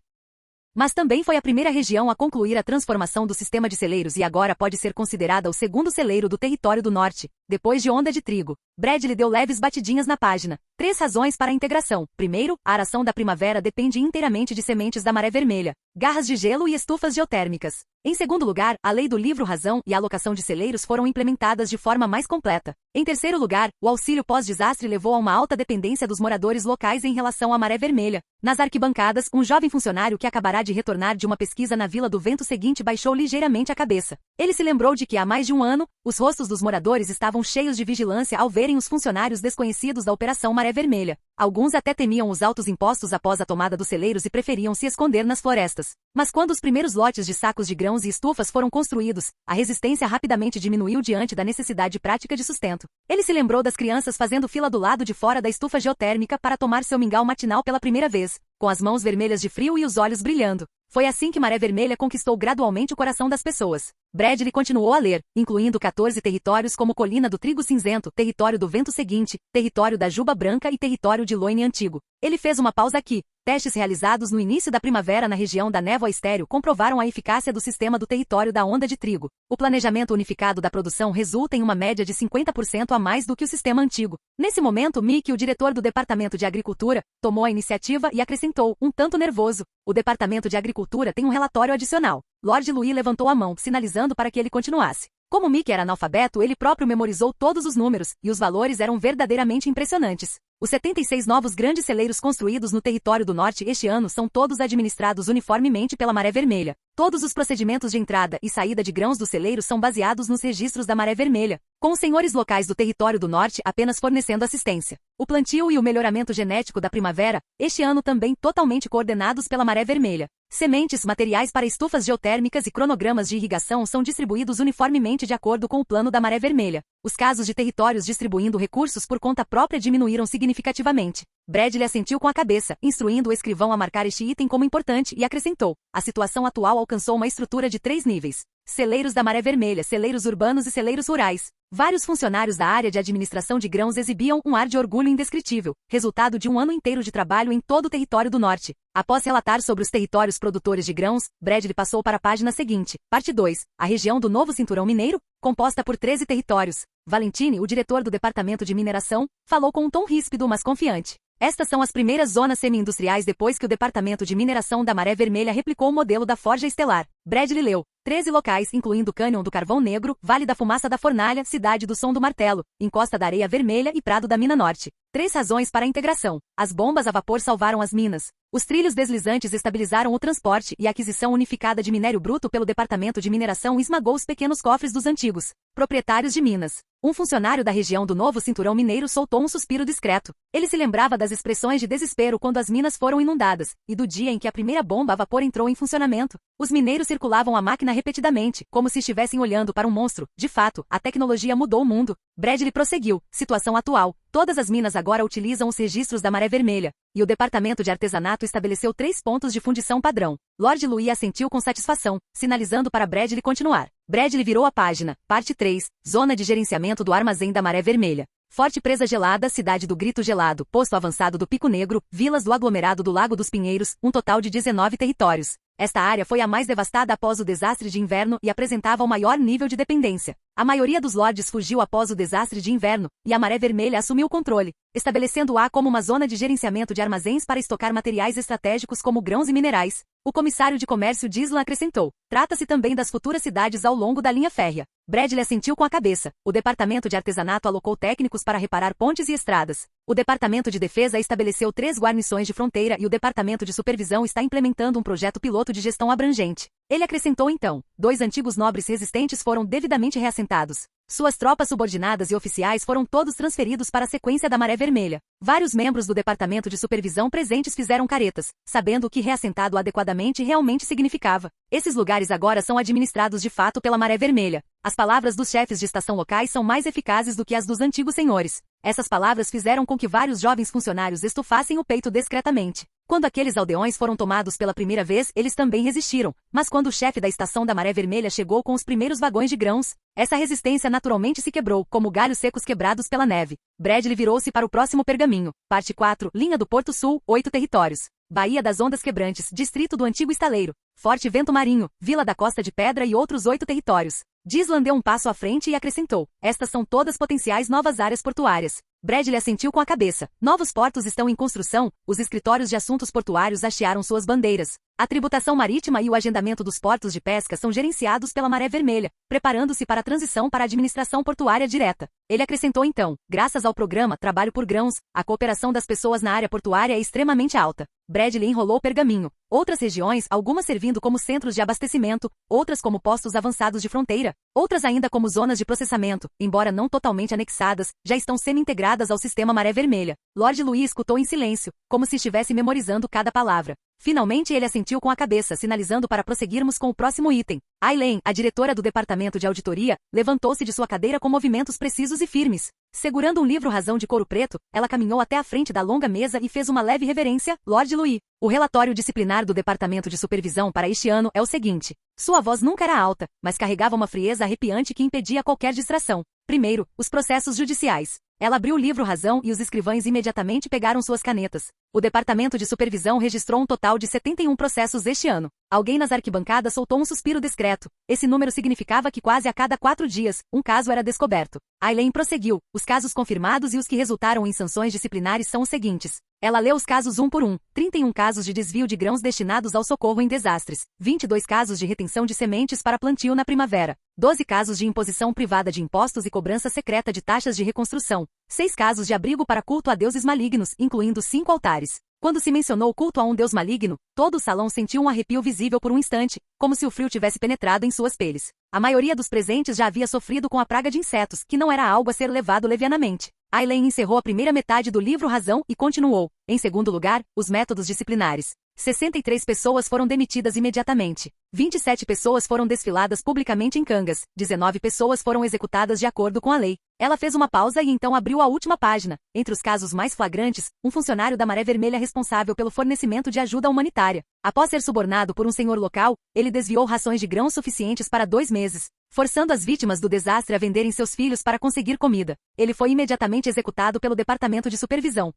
Mas também foi a primeira região a concluir a transformação do sistema de celeiros e agora pode ser considerada o segundo celeiro do Território do Norte, depois de Onda de Trigo. Bradley deu leves batidinhas na página. 3 razões para a integração. Primeiro, a aração da primavera depende inteiramente de sementes da Maré Vermelha, garras de gelo e estufas geotérmicas. Em segundo lugar, a lei do livro razão e a alocação de celeiros foram implementadas de forma mais completa. Em terceiro lugar, o auxílio pós-desastre levou a uma alta dependência dos moradores locais em relação à Maré Vermelha. Nas arquibancadas, um jovem funcionário que acabará de retornar de uma pesquisa na Vila do Vento Seguinte baixou ligeiramente a cabeça. Ele se lembrou de que há mais de um ano, os rostos dos moradores estavam cheios de vigilância ao verem os funcionários desconhecidos da Operação Maré Vermelha. Alguns até temiam os altos impostos após a tomada dos celeiros e preferiam se esconder nas florestas. Mas quando os primeiros lotes de sacos de grãos e estufas foram construídos, a resistência rapidamente diminuiu diante da necessidade prática de sustento. Ele se lembrou das crianças fazendo fila do lado de fora da estufa geotérmica para tomar seu mingau matinal pela primeira vez, com as mãos vermelhas de frio e os olhos brilhando. Foi assim que Maré Vermelha conquistou gradualmente o coração das pessoas. Bradley continuou a ler, incluindo 14 territórios como Colina do Trigo Cinzento, Território do Vento Seguinte, Território da Juba Branca e Território de Loine Antigo. Ele fez uma pausa aqui. Testes realizados no início da primavera na região da névoa estéril comprovaram a eficácia do sistema do território da Onda de Trigo. O planejamento unificado da produção resulta em uma média de 50% a mais do que o sistema antigo. Nesse momento, Mick, o diretor do Departamento de Agricultura, tomou a iniciativa e acrescentou, um tanto nervoso, o Departamento de Agricultura tem um relatório adicional. Lord Louis levantou a mão, sinalizando para que ele continuasse. Como Mickey era analfabeto, ele próprio memorizou todos os números, e os valores eram verdadeiramente impressionantes. Os 76 novos grandes celeiros construídos no território do norte este ano são todos administrados uniformemente pela Maré Vermelha. Todos os procedimentos de entrada e saída de grãos dos celeiros são baseados nos registros da Maré Vermelha, com os senhores locais do território do norte apenas fornecendo assistência. O plantio e o melhoramento genético da primavera, este ano também totalmente coordenados pela Maré Vermelha. Sementes, materiais para estufas geotérmicas e cronogramas de irrigação são distribuídos uniformemente de acordo com o plano da Maré Vermelha. Os casos de territórios distribuindo recursos por conta própria diminuíram significativamente. Bradley assentiu com a cabeça, instruindo o escrivão a marcar este item como importante e acrescentou: a situação atual alcançou uma estrutura de 3 níveis. Celeiros da Maré Vermelha, celeiros urbanos e celeiros rurais. Vários funcionários da área de administração de grãos exibiam um ar de orgulho indescritível, resultado de um ano inteiro de trabalho em todo o território do norte. Após relatar sobre os territórios produtores de grãos, Bradley passou para a página seguinte, parte 2, a região do Novo Cinturão Mineiro, composta por 13 territórios. Valentini, o diretor do Departamento de Mineração, falou com um tom ríspido mas confiante. Estas são as primeiras zonas semi-industriais depois que o Departamento de Mineração da Maré Vermelha replicou o modelo da Forja Estelar. Bradley leu: 13 locais, incluindo Cânion do Carvão Negro, Vale da Fumaça da Fornalha, Cidade do Som do Martelo, Encosta da Areia Vermelha e Prado da Mina Norte. 3 razões para a integração. As bombas a vapor salvaram as minas. Os trilhos deslizantes estabilizaram o transporte e a aquisição unificada de minério bruto pelo Departamento de Mineração esmagou os pequenos cofres dos antigos proprietários de minas. Um funcionário da região do Novo Cinturão Mineiro soltou um suspiro discreto. Ele se lembrava das expressões de desespero quando as minas foram inundadas, e do dia em que a primeira bomba a vapor entrou em funcionamento. Os mineiros circulavam a máquina repetidamente, como se estivessem olhando para um monstro. De fato, a tecnologia mudou o mundo. Bradley prosseguiu: situação atual. Todas as minas agora utilizam os registros da Maré Vermelha, e o Departamento de Artesanato estabeleceu 3 pontos de fundição padrão. Lord Louis assentiu com satisfação, sinalizando para Bradley continuar. Bradley virou a página, parte 3, Zona de Gerenciamento do Armazém da Maré Vermelha. Forte Presa Gelada, Cidade do Grito Gelado, Posto Avançado do Pico Negro, Vilas do Aglomerado do Lago dos Pinheiros, um total de 19 territórios. Esta área foi a mais devastada após o desastre de inverno e apresentava o maior nível de dependência. A maioria dos lords fugiu após o desastre de inverno, e a Maré Vermelha assumiu o controle, estabelecendo-a como uma zona de gerenciamento de armazéns para estocar materiais estratégicos como grãos e minerais. O comissário de comércio Dislan acrescentou: trata-se também das futuras cidades ao longo da linha férrea. Bradley assentiu com a cabeça. O Departamento de Artesanato alocou técnicos para reparar pontes e estradas. O Departamento de Defesa estabeleceu 3 guarnições de fronteira e o Departamento de Supervisão está implementando um projeto piloto de gestão abrangente. Ele acrescentou então: 2 antigos nobres resistentes foram devidamente reassentados. Suas tropas subordinadas e oficiais foram todos transferidos para a sequência da Maré Vermelha. Vários membros do Departamento de Supervisão presentes fizeram caretas, sabendo o que reassentado adequadamente realmente significava. Esses lugares agora são administrados de fato pela Maré Vermelha. As palavras dos chefes de estação locais são mais eficazes do que as dos antigos senhores. Essas palavras fizeram com que vários jovens funcionários estufassem o peito discretamente. Quando aqueles aldeões foram tomados pela primeira vez, eles também resistiram, mas quando o chefe da estação da Maré Vermelha chegou com os primeiros vagões de grãos, essa resistência naturalmente se quebrou, como galhos secos quebrados pela neve. Bradley virou-se para o próximo pergaminho. Parte 4, Linha do Porto Sul, 8 territórios. Baía das Ondas Quebrantes, Distrito do Antigo Estaleiro, Forte Vento Marinho, Vila da Costa de Pedra e outros 8 territórios. Dislan deu um passo à frente e acrescentou: estas são todas potenciais novas áreas portuárias. Bradley assentiu com a cabeça. Novos portos estão em construção, os escritórios de assuntos portuários hastearam suas bandeiras. A tributação marítima e o agendamento dos portos de pesca são gerenciados pela Maré Vermelha, preparando-se para a transição para a administração portuária direta. Ele acrescentou então: graças ao programa Trabalho por Grãos, a cooperação das pessoas na área portuária é extremamente alta. Bradley enrolou o pergaminho. Outras regiões, algumas servindo como centros de abastecimento, outras como postos avançados de fronteira, outras ainda como zonas de processamento, embora não totalmente anexadas, já estão semi-integradas ao sistema Maré Vermelha. Lord Louis escutou em silêncio, como se estivesse memorizando cada palavra. Finalmente ele assentiu com a cabeça, sinalizando para prosseguirmos com o próximo item. Aileen, a diretora do Departamento de Auditoria, levantou-se de sua cadeira com movimentos precisos e firmes. Segurando um livro razão de couro preto, ela caminhou até a frente da longa mesa e fez uma leve reverência. Lord Louis, o relatório disciplinar do Departamento de Supervisão para este ano é o seguinte. Sua voz nunca era alta, mas carregava uma frieza arrepiante que impedia qualquer distração. Primeiro, os processos judiciais. Ela abriu o livro razão e os escrivães imediatamente pegaram suas canetas. O Departamento de Supervisão registrou um total de 71 processos este ano. Alguém nas arquibancadas soltou um suspiro discreto. Esse número significava que quase a cada 4 dias, um caso era descoberto. Aileen prosseguiu. Os casos confirmados e os que resultaram em sanções disciplinares são os seguintes. Ela leu os casos um por um. 31 casos de desvio de grãos destinados ao socorro em desastres. 22 casos de retenção de sementes para plantio na primavera. 12 casos de imposição privada de impostos e cobrança secreta de taxas de reconstrução. 6 casos de abrigo para culto a deuses malignos, incluindo 5 altares. Quando se mencionou o culto a um deus maligno, todo o salão sentiu um arrepio visível por um instante, como se o frio tivesse penetrado em suas peles. A maioria dos presentes já havia sofrido com a praga de insetos, que não era algo a ser levado levianamente. Aileen encerrou a primeira metade do livro Razão e continuou. Em segundo lugar, os métodos disciplinares. 63 pessoas foram demitidas imediatamente. 27 pessoas foram desfiladas publicamente em cangas. 19 pessoas foram executadas de acordo com a lei. Ela fez uma pausa e então abriu a última página. Entre os casos mais flagrantes, um funcionário da Maré Vermelha responsável pelo fornecimento de ajuda humanitária. Após ser subornado por um senhor local, ele desviou rações de grãos suficientes para 2 meses, forçando as vítimas do desastre a venderem seus filhos para conseguir comida. Ele foi imediatamente executado pelo Departamento de Supervisão.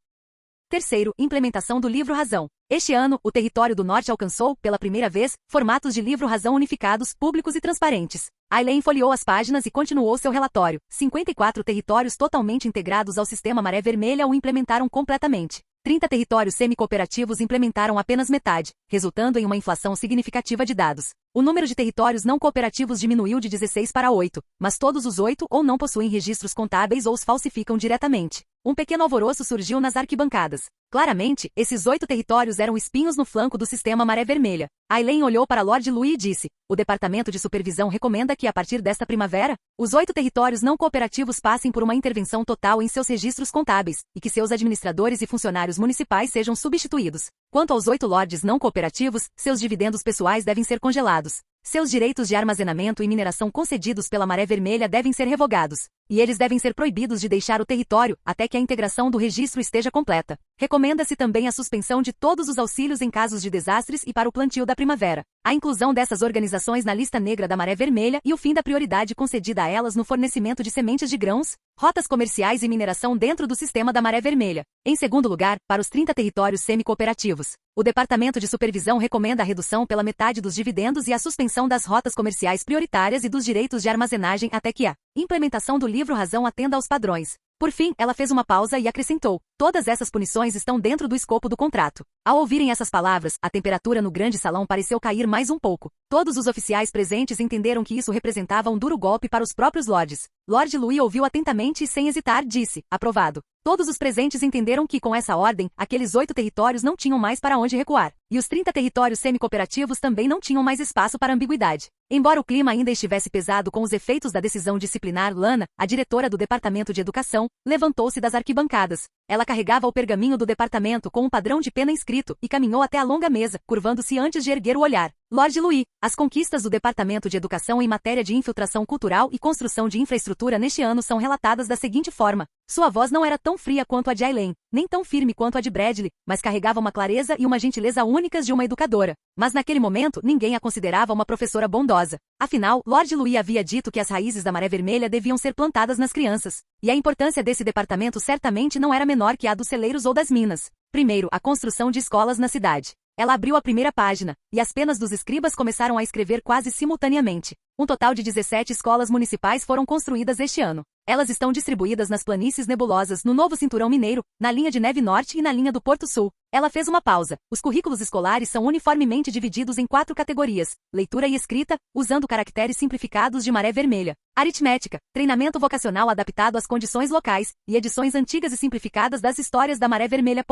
Terceiro, implementação do livro Razão. Este ano, o território do Norte alcançou, pela primeira vez, formatos de livro Razão unificados, públicos e transparentes. Aileen folheou as páginas e continuou seu relatório. 54 territórios totalmente integrados ao sistema Maré Vermelha o implementaram completamente. 30 territórios semi-cooperativos implementaram apenas metade, resultando em uma inflação significativa de dados. O número de territórios não cooperativos diminuiu de 16 para 8, mas todos os 8 ou não possuem registros contábeis ou os falsificam diretamente. Um pequeno alvoroço surgiu nas arquibancadas. Claramente, esses 8 territórios eram espinhos no flanco do sistema Maré Vermelha. Aileen olhou para Lord Louis e disse, o Departamento de Supervisão recomenda que, a partir desta primavera, os 8 territórios não cooperativos passem por uma intervenção total em seus registros contábeis, e que seus administradores e funcionários municipais sejam substituídos. Quanto aos 8 lords não cooperativos, seus dividendos pessoais devem ser congelados. Seus direitos de armazenamento e mineração concedidos pela Maré Vermelha devem ser revogados, e eles devem ser proibidos de deixar o território até que a integração do registro esteja completa. Recomenda-se também a suspensão de todos os auxílios em casos de desastres e para o plantio da primavera, a inclusão dessas organizações na lista negra da Maré Vermelha e o fim da prioridade concedida a elas no fornecimento de sementes de grãos, rotas comerciais e mineração dentro do sistema da Maré Vermelha. Em segundo lugar, para os 30 territórios semi-cooperativos, o Departamento de Supervisão recomenda a redução pela metade dos dividendos e a suspensão das rotas comerciais prioritárias e dos direitos de armazenagem até que a implementação do livro Razão atenda aos padrões. Por fim, ela fez uma pausa e acrescentou, todas essas punições estão dentro do escopo do contrato. Ao ouvirem essas palavras, a temperatura no grande salão pareceu cair mais um pouco. Todos os oficiais presentes entenderam que isso representava um duro golpe para os próprios lords. Lord Louis ouviu atentamente e sem hesitar disse, aprovado. Todos os presentes entenderam que, com essa ordem, aqueles 8 territórios não tinham mais para onde recuar, e os 30 territórios semi-cooperativos também não tinham mais espaço para ambiguidade. Embora o clima ainda estivesse pesado com os efeitos da decisão disciplinar, Lana, a diretora do Departamento de Educação, levantou-se das arquibancadas. Ela carregava o pergaminho do departamento com um padrão de pena inscrito e caminhou até a longa mesa, curvando-se antes de erguer o olhar. Lord Louis, as conquistas do Departamento de Educação em matéria de infiltração cultural e construção de infraestrutura neste ano são relatadas da seguinte forma. Sua voz não era tão fria quanto a de Aileen, nem tão firme quanto a de Bradley, mas carregava uma clareza e uma gentileza únicas de uma educadora. Mas naquele momento, ninguém a considerava uma professora bondosa. Afinal, Lord Louis havia dito que as raízes da Maré Vermelha deviam ser plantadas nas crianças. E a importância desse departamento certamente não era menor que a dos celeiros ou das minas. Primeiro, a construção de escolas na cidade. Ela abriu a primeira página, e as penas dos escribas começaram a escrever quase simultaneamente. Um total de 17 escolas municipais foram construídas este ano. Elas estão distribuídas nas planícies nebulosas, no novo cinturão mineiro, na linha de neve norte e na linha do Porto Sul. Ela fez uma pausa. Os currículos escolares são uniformemente divididos em 4 categorias: leitura e escrita, usando caracteres simplificados de Maré Vermelha; aritmética, treinamento vocacional adaptado às condições locais, e edições antigas e simplificadas das histórias da Maré Vermelha.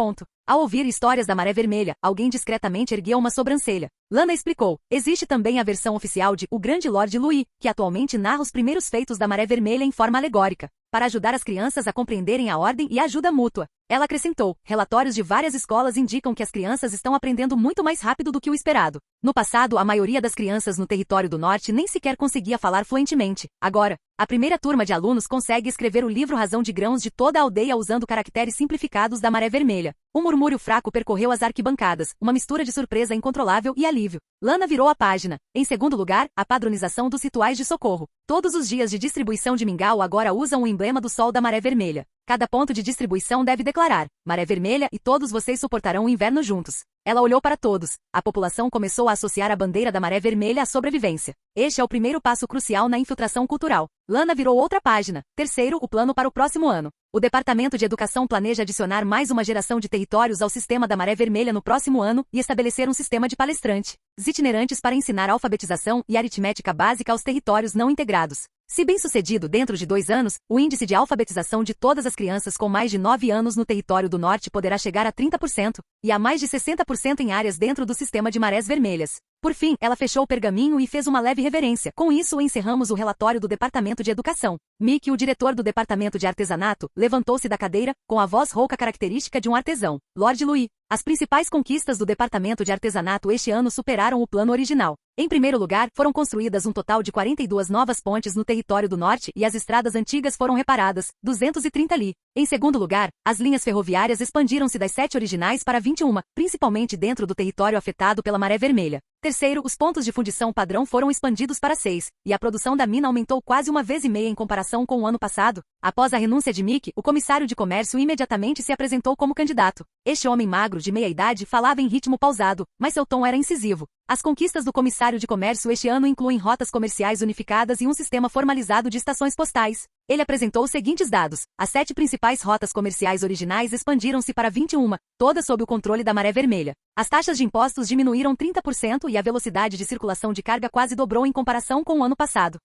Ao ouvir histórias da Maré Vermelha, alguém discretamente ergueu uma sobrancelha. Lana explicou. Existe também a versão oficial de O Grande Lord Louis, que atualmente narra os primeiros feitos da Maré Vermelha em forma alegórica, para ajudar as crianças a compreenderem a ordem e a ajuda mútua. Ela acrescentou, relatórios de várias escolas indicam que as crianças estão aprendendo muito mais rápido do que o esperado. No passado, a maioria das crianças no território do norte nem sequer conseguia falar fluentemente. Agora, a primeira turma de alunos consegue escrever o livro Razão de Grãos de toda a aldeia usando caracteres simplificados da Maré Vermelha. Um murmúrio fraco percorreu as arquibancadas, uma mistura de surpresa incontrolável e alívio. Lana virou a página. Em segundo lugar, a padronização dos rituais de socorro. Todos os dias de distribuição de mingau agora usam o emblema do sol da Maré Vermelha. Cada ponto de distribuição deve declarar declarar: Maré Vermelha e todos vocês suportarão o inverno juntos. Ela olhou para todos. A população começou a associar a bandeira da Maré Vermelha à sobrevivência. Este é o primeiro passo crucial na infiltração cultural. Lana virou outra página. Terceiro, o plano para o próximo ano. O Departamento de Educação planeja adicionar mais uma geração de territórios ao sistema da Maré Vermelha no próximo ano e estabelecer um sistema de palestrantes itinerantes para ensinar alfabetização e aritmética básica aos territórios não integrados. Se bem-sucedido dentro de 2 anos, o índice de alfabetização de todas as crianças com mais de 9 anos no território do norte poderá chegar a 30% e a mais de 60% em áreas dentro do sistema de marés vermelhas. Por fim, ela fechou o pergaminho e fez uma leve reverência. Com isso, encerramos o relatório do Departamento de Educação. Mick, o diretor do Departamento de Artesanato, levantou-se da cadeira, com a voz rouca característica de um artesão. Lord Louis, as principais conquistas do Departamento de Artesanato este ano superaram o plano original. Em primeiro lugar, foram construídas um total de 42 novas pontes no território do norte e as estradas antigas foram reparadas, 230 li. Em segundo lugar, as linhas ferroviárias expandiram-se das 7 originais para 21, principalmente dentro do território afetado pela Maré Vermelha. Terceiro, os pontos de fundição padrão foram expandidos para 6, e a produção da mina aumentou quase 1,5 vezes em comparação com o ano passado. Após a renúncia de Mick, o comissário de comércio imediatamente se apresentou como candidato. Este homem magro de meia-idade falava em ritmo pausado, mas seu tom era incisivo. As conquistas do comissário de comércio este ano incluem rotas comerciais unificadas e um sistema formalizado de estações postais. Ele apresentou os seguintes dados. As 7 principais rotas comerciais originais expandiram-se para 21, todas sob o controle da Maré Vermelha. As taxas de impostos diminuíram 30% e a velocidade de circulação de carga quase dobrou em comparação com o ano passado.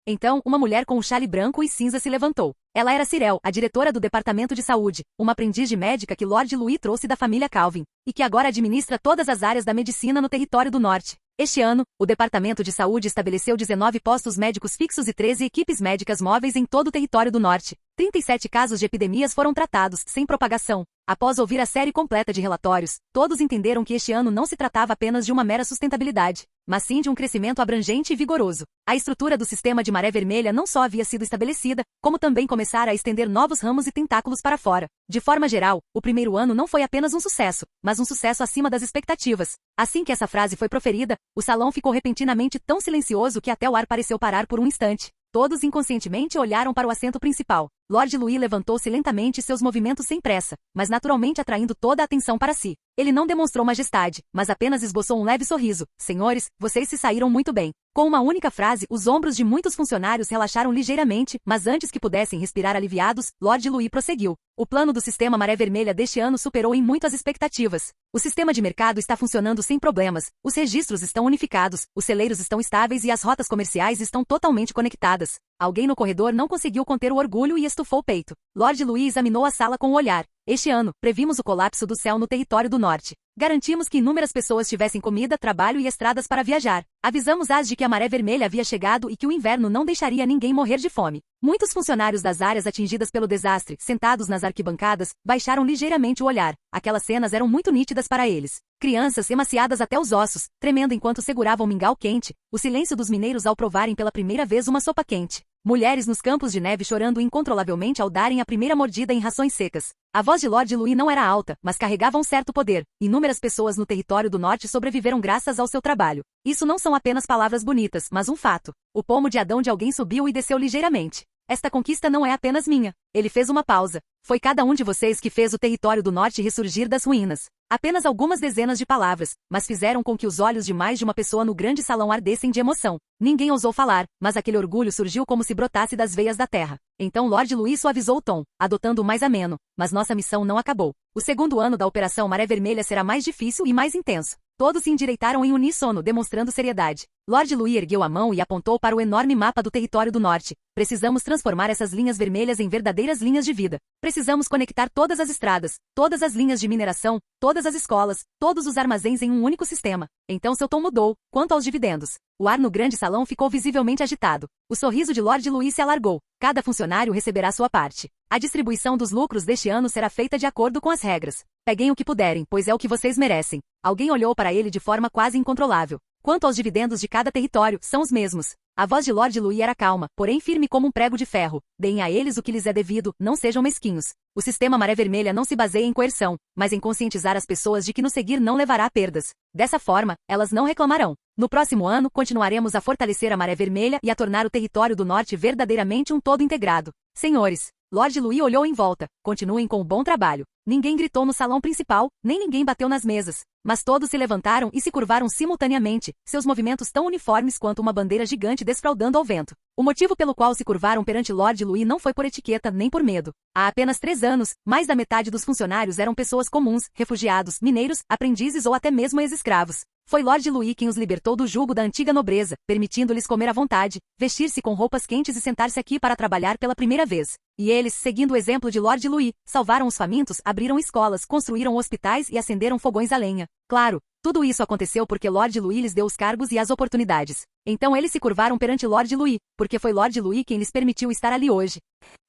Então, uma mulher com um chale branco e cinza se levantou. Ela era Cyrell, a diretora do Departamento de Saúde, uma aprendiz de médica que Lord Louis trouxe da família Calvin, e que agora administra todas as áreas da medicina no território do norte. Este ano, o Departamento de Saúde estabeleceu 19 postos médicos fixos e 13 equipes médicas móveis em todo o território do norte. 37 casos de epidemias foram tratados, sem propagação. Após ouvir a série completa de relatórios, todos entenderam que este ano não se tratava apenas de uma mera sustentabilidade, mas sim de um crescimento abrangente e vigoroso. A estrutura do sistema de Maré Vermelha não só havia sido estabelecida, como também começara a estender novos ramos e tentáculos para fora. De forma geral, o primeiro ano não foi apenas um sucesso, mas um sucesso acima das expectativas. Assim que essa frase foi proferida, o salão ficou repentinamente tão silencioso que até o ar pareceu parar por um instante. Todos inconscientemente olharam para o assento principal. Lord Louis levantou-se lentamente, seus movimentos sem pressa, mas naturalmente atraindo toda a atenção para si. Ele não demonstrou majestade, mas apenas esboçou um leve sorriso. Senhores, vocês se saíram muito bem. Com uma única frase, os ombros de muitos funcionários relaxaram ligeiramente, mas antes que pudessem respirar aliviados, Lord Louis prosseguiu. O plano do sistema Maré Vermelha deste ano superou em muito as expectativas. O sistema de mercado está funcionando sem problemas, os registros estão unificados, os celeiros estão estáveis e as rotas comerciais estão totalmente conectadas. Alguém no corredor não conseguiu conter o orgulho e estufou o peito. Lord Louis examinou a sala com o olhar. Este ano, previmos o colapso do céu no território do norte. Garantimos que inúmeras pessoas tivessem comida, trabalho e estradas para viajar. Avisamos-as de que a Maré Vermelha havia chegado e que o inverno não deixaria ninguém morrer de fome. Muitos funcionários das áreas atingidas pelo desastre, sentados nas arquibancadas, baixaram ligeiramente o olhar. Aquelas cenas eram muito nítidas para eles. Crianças emaciadas até os ossos, tremendo enquanto seguravam mingau quente. O silêncio dos mineiros ao provarem pela primeira vez uma sopa quente. Mulheres nos campos de neve chorando incontrolavelmente ao darem a primeira mordida em rações secas. A voz de Lord Louis não era alta, mas carregava um certo poder. Inúmeras pessoas no território do norte sobreviveram graças ao seu trabalho. Isso não são apenas palavras bonitas, mas um fato. O pomo de Adão de alguém subiu e desceu ligeiramente. Esta conquista não é apenas minha. Ele fez uma pausa. Foi cada um de vocês que fez o território do norte ressurgir das ruínas. Apenas algumas dezenas de palavras, mas fizeram com que os olhos de mais de uma pessoa no grande salão ardessem de emoção. Ninguém ousou falar, mas aquele orgulho surgiu como se brotasse das veias da terra. Então Lord Louis suavizou o tom, adotando o mais ameno. Mas nossa missão não acabou. O segundo ano da Operação Maré Vermelha será mais difícil e mais intenso. Todos se endireitaram em uníssono, demonstrando seriedade. Lord Louis ergueu a mão e apontou para o enorme mapa do território do norte. Precisamos transformar essas linhas vermelhas em verdadeiras linhas de vida. Precisamos conectar todas as estradas, todas as linhas de mineração, todas as escolas, todos os armazéns em um único sistema. Então seu tom mudou, quanto aos dividendos. O ar no grande salão ficou visivelmente agitado. O sorriso de Lord Louis se alargou. Cada funcionário receberá sua parte. A distribuição dos lucros deste ano será feita de acordo com as regras. Peguem o que puderem, pois é o que vocês merecem. Alguém olhou para ele de forma quase incontrolável. Quanto aos dividendos de cada território, são os mesmos. A voz de Lord Louis era calma, porém firme como um prego de ferro. Deem a eles o que lhes é devido, não sejam mesquinhos. O sistema Maré Vermelha não se baseia em coerção, mas em conscientizar as pessoas de que no seguir não levará a perdas. Dessa forma, elas não reclamarão. No próximo ano, continuaremos a fortalecer a Maré Vermelha e a tornar o território do norte verdadeiramente um todo integrado. Senhores, Lord Louis olhou em volta. Continuem com o bom trabalho. Ninguém gritou no salão principal, nem ninguém bateu nas mesas. Mas todos se levantaram e se curvaram simultaneamente, seus movimentos tão uniformes quanto uma bandeira gigante desfraldando ao vento. O motivo pelo qual se curvaram perante Lord Louis não foi por etiqueta nem por medo. Há apenas 3 anos, mais da metade dos funcionários eram pessoas comuns, refugiados, mineiros, aprendizes ou até mesmo ex-escravos. Foi Lord Louis quem os libertou do jugo da antiga nobreza, permitindo-lhes comer à vontade, vestir-se com roupas quentes e sentar-se aqui para trabalhar pela primeira vez. E eles, seguindo o exemplo de Lord Louis, salvaram os famintos, abriram escolas, construíram hospitais e acenderam fogões a lenha. Claro, tudo isso aconteceu porque Lord Louis lhes deu os cargos e as oportunidades. Então eles se curvaram perante Lord Louis, porque foi Lord Louis quem lhes permitiu estar ali hoje.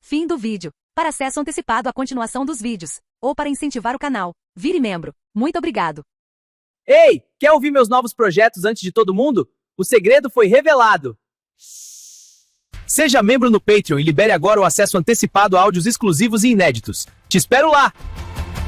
Fim do vídeo. Para acesso antecipado à continuação dos vídeos, ou para incentivar o canal, vire membro. Muito obrigado. Ei, quer ouvir meus novos projetos antes de todo mundo? O segredo foi revelado. Seja membro no Patreon e libere agora o acesso antecipado a áudios exclusivos e inéditos. Te espero lá!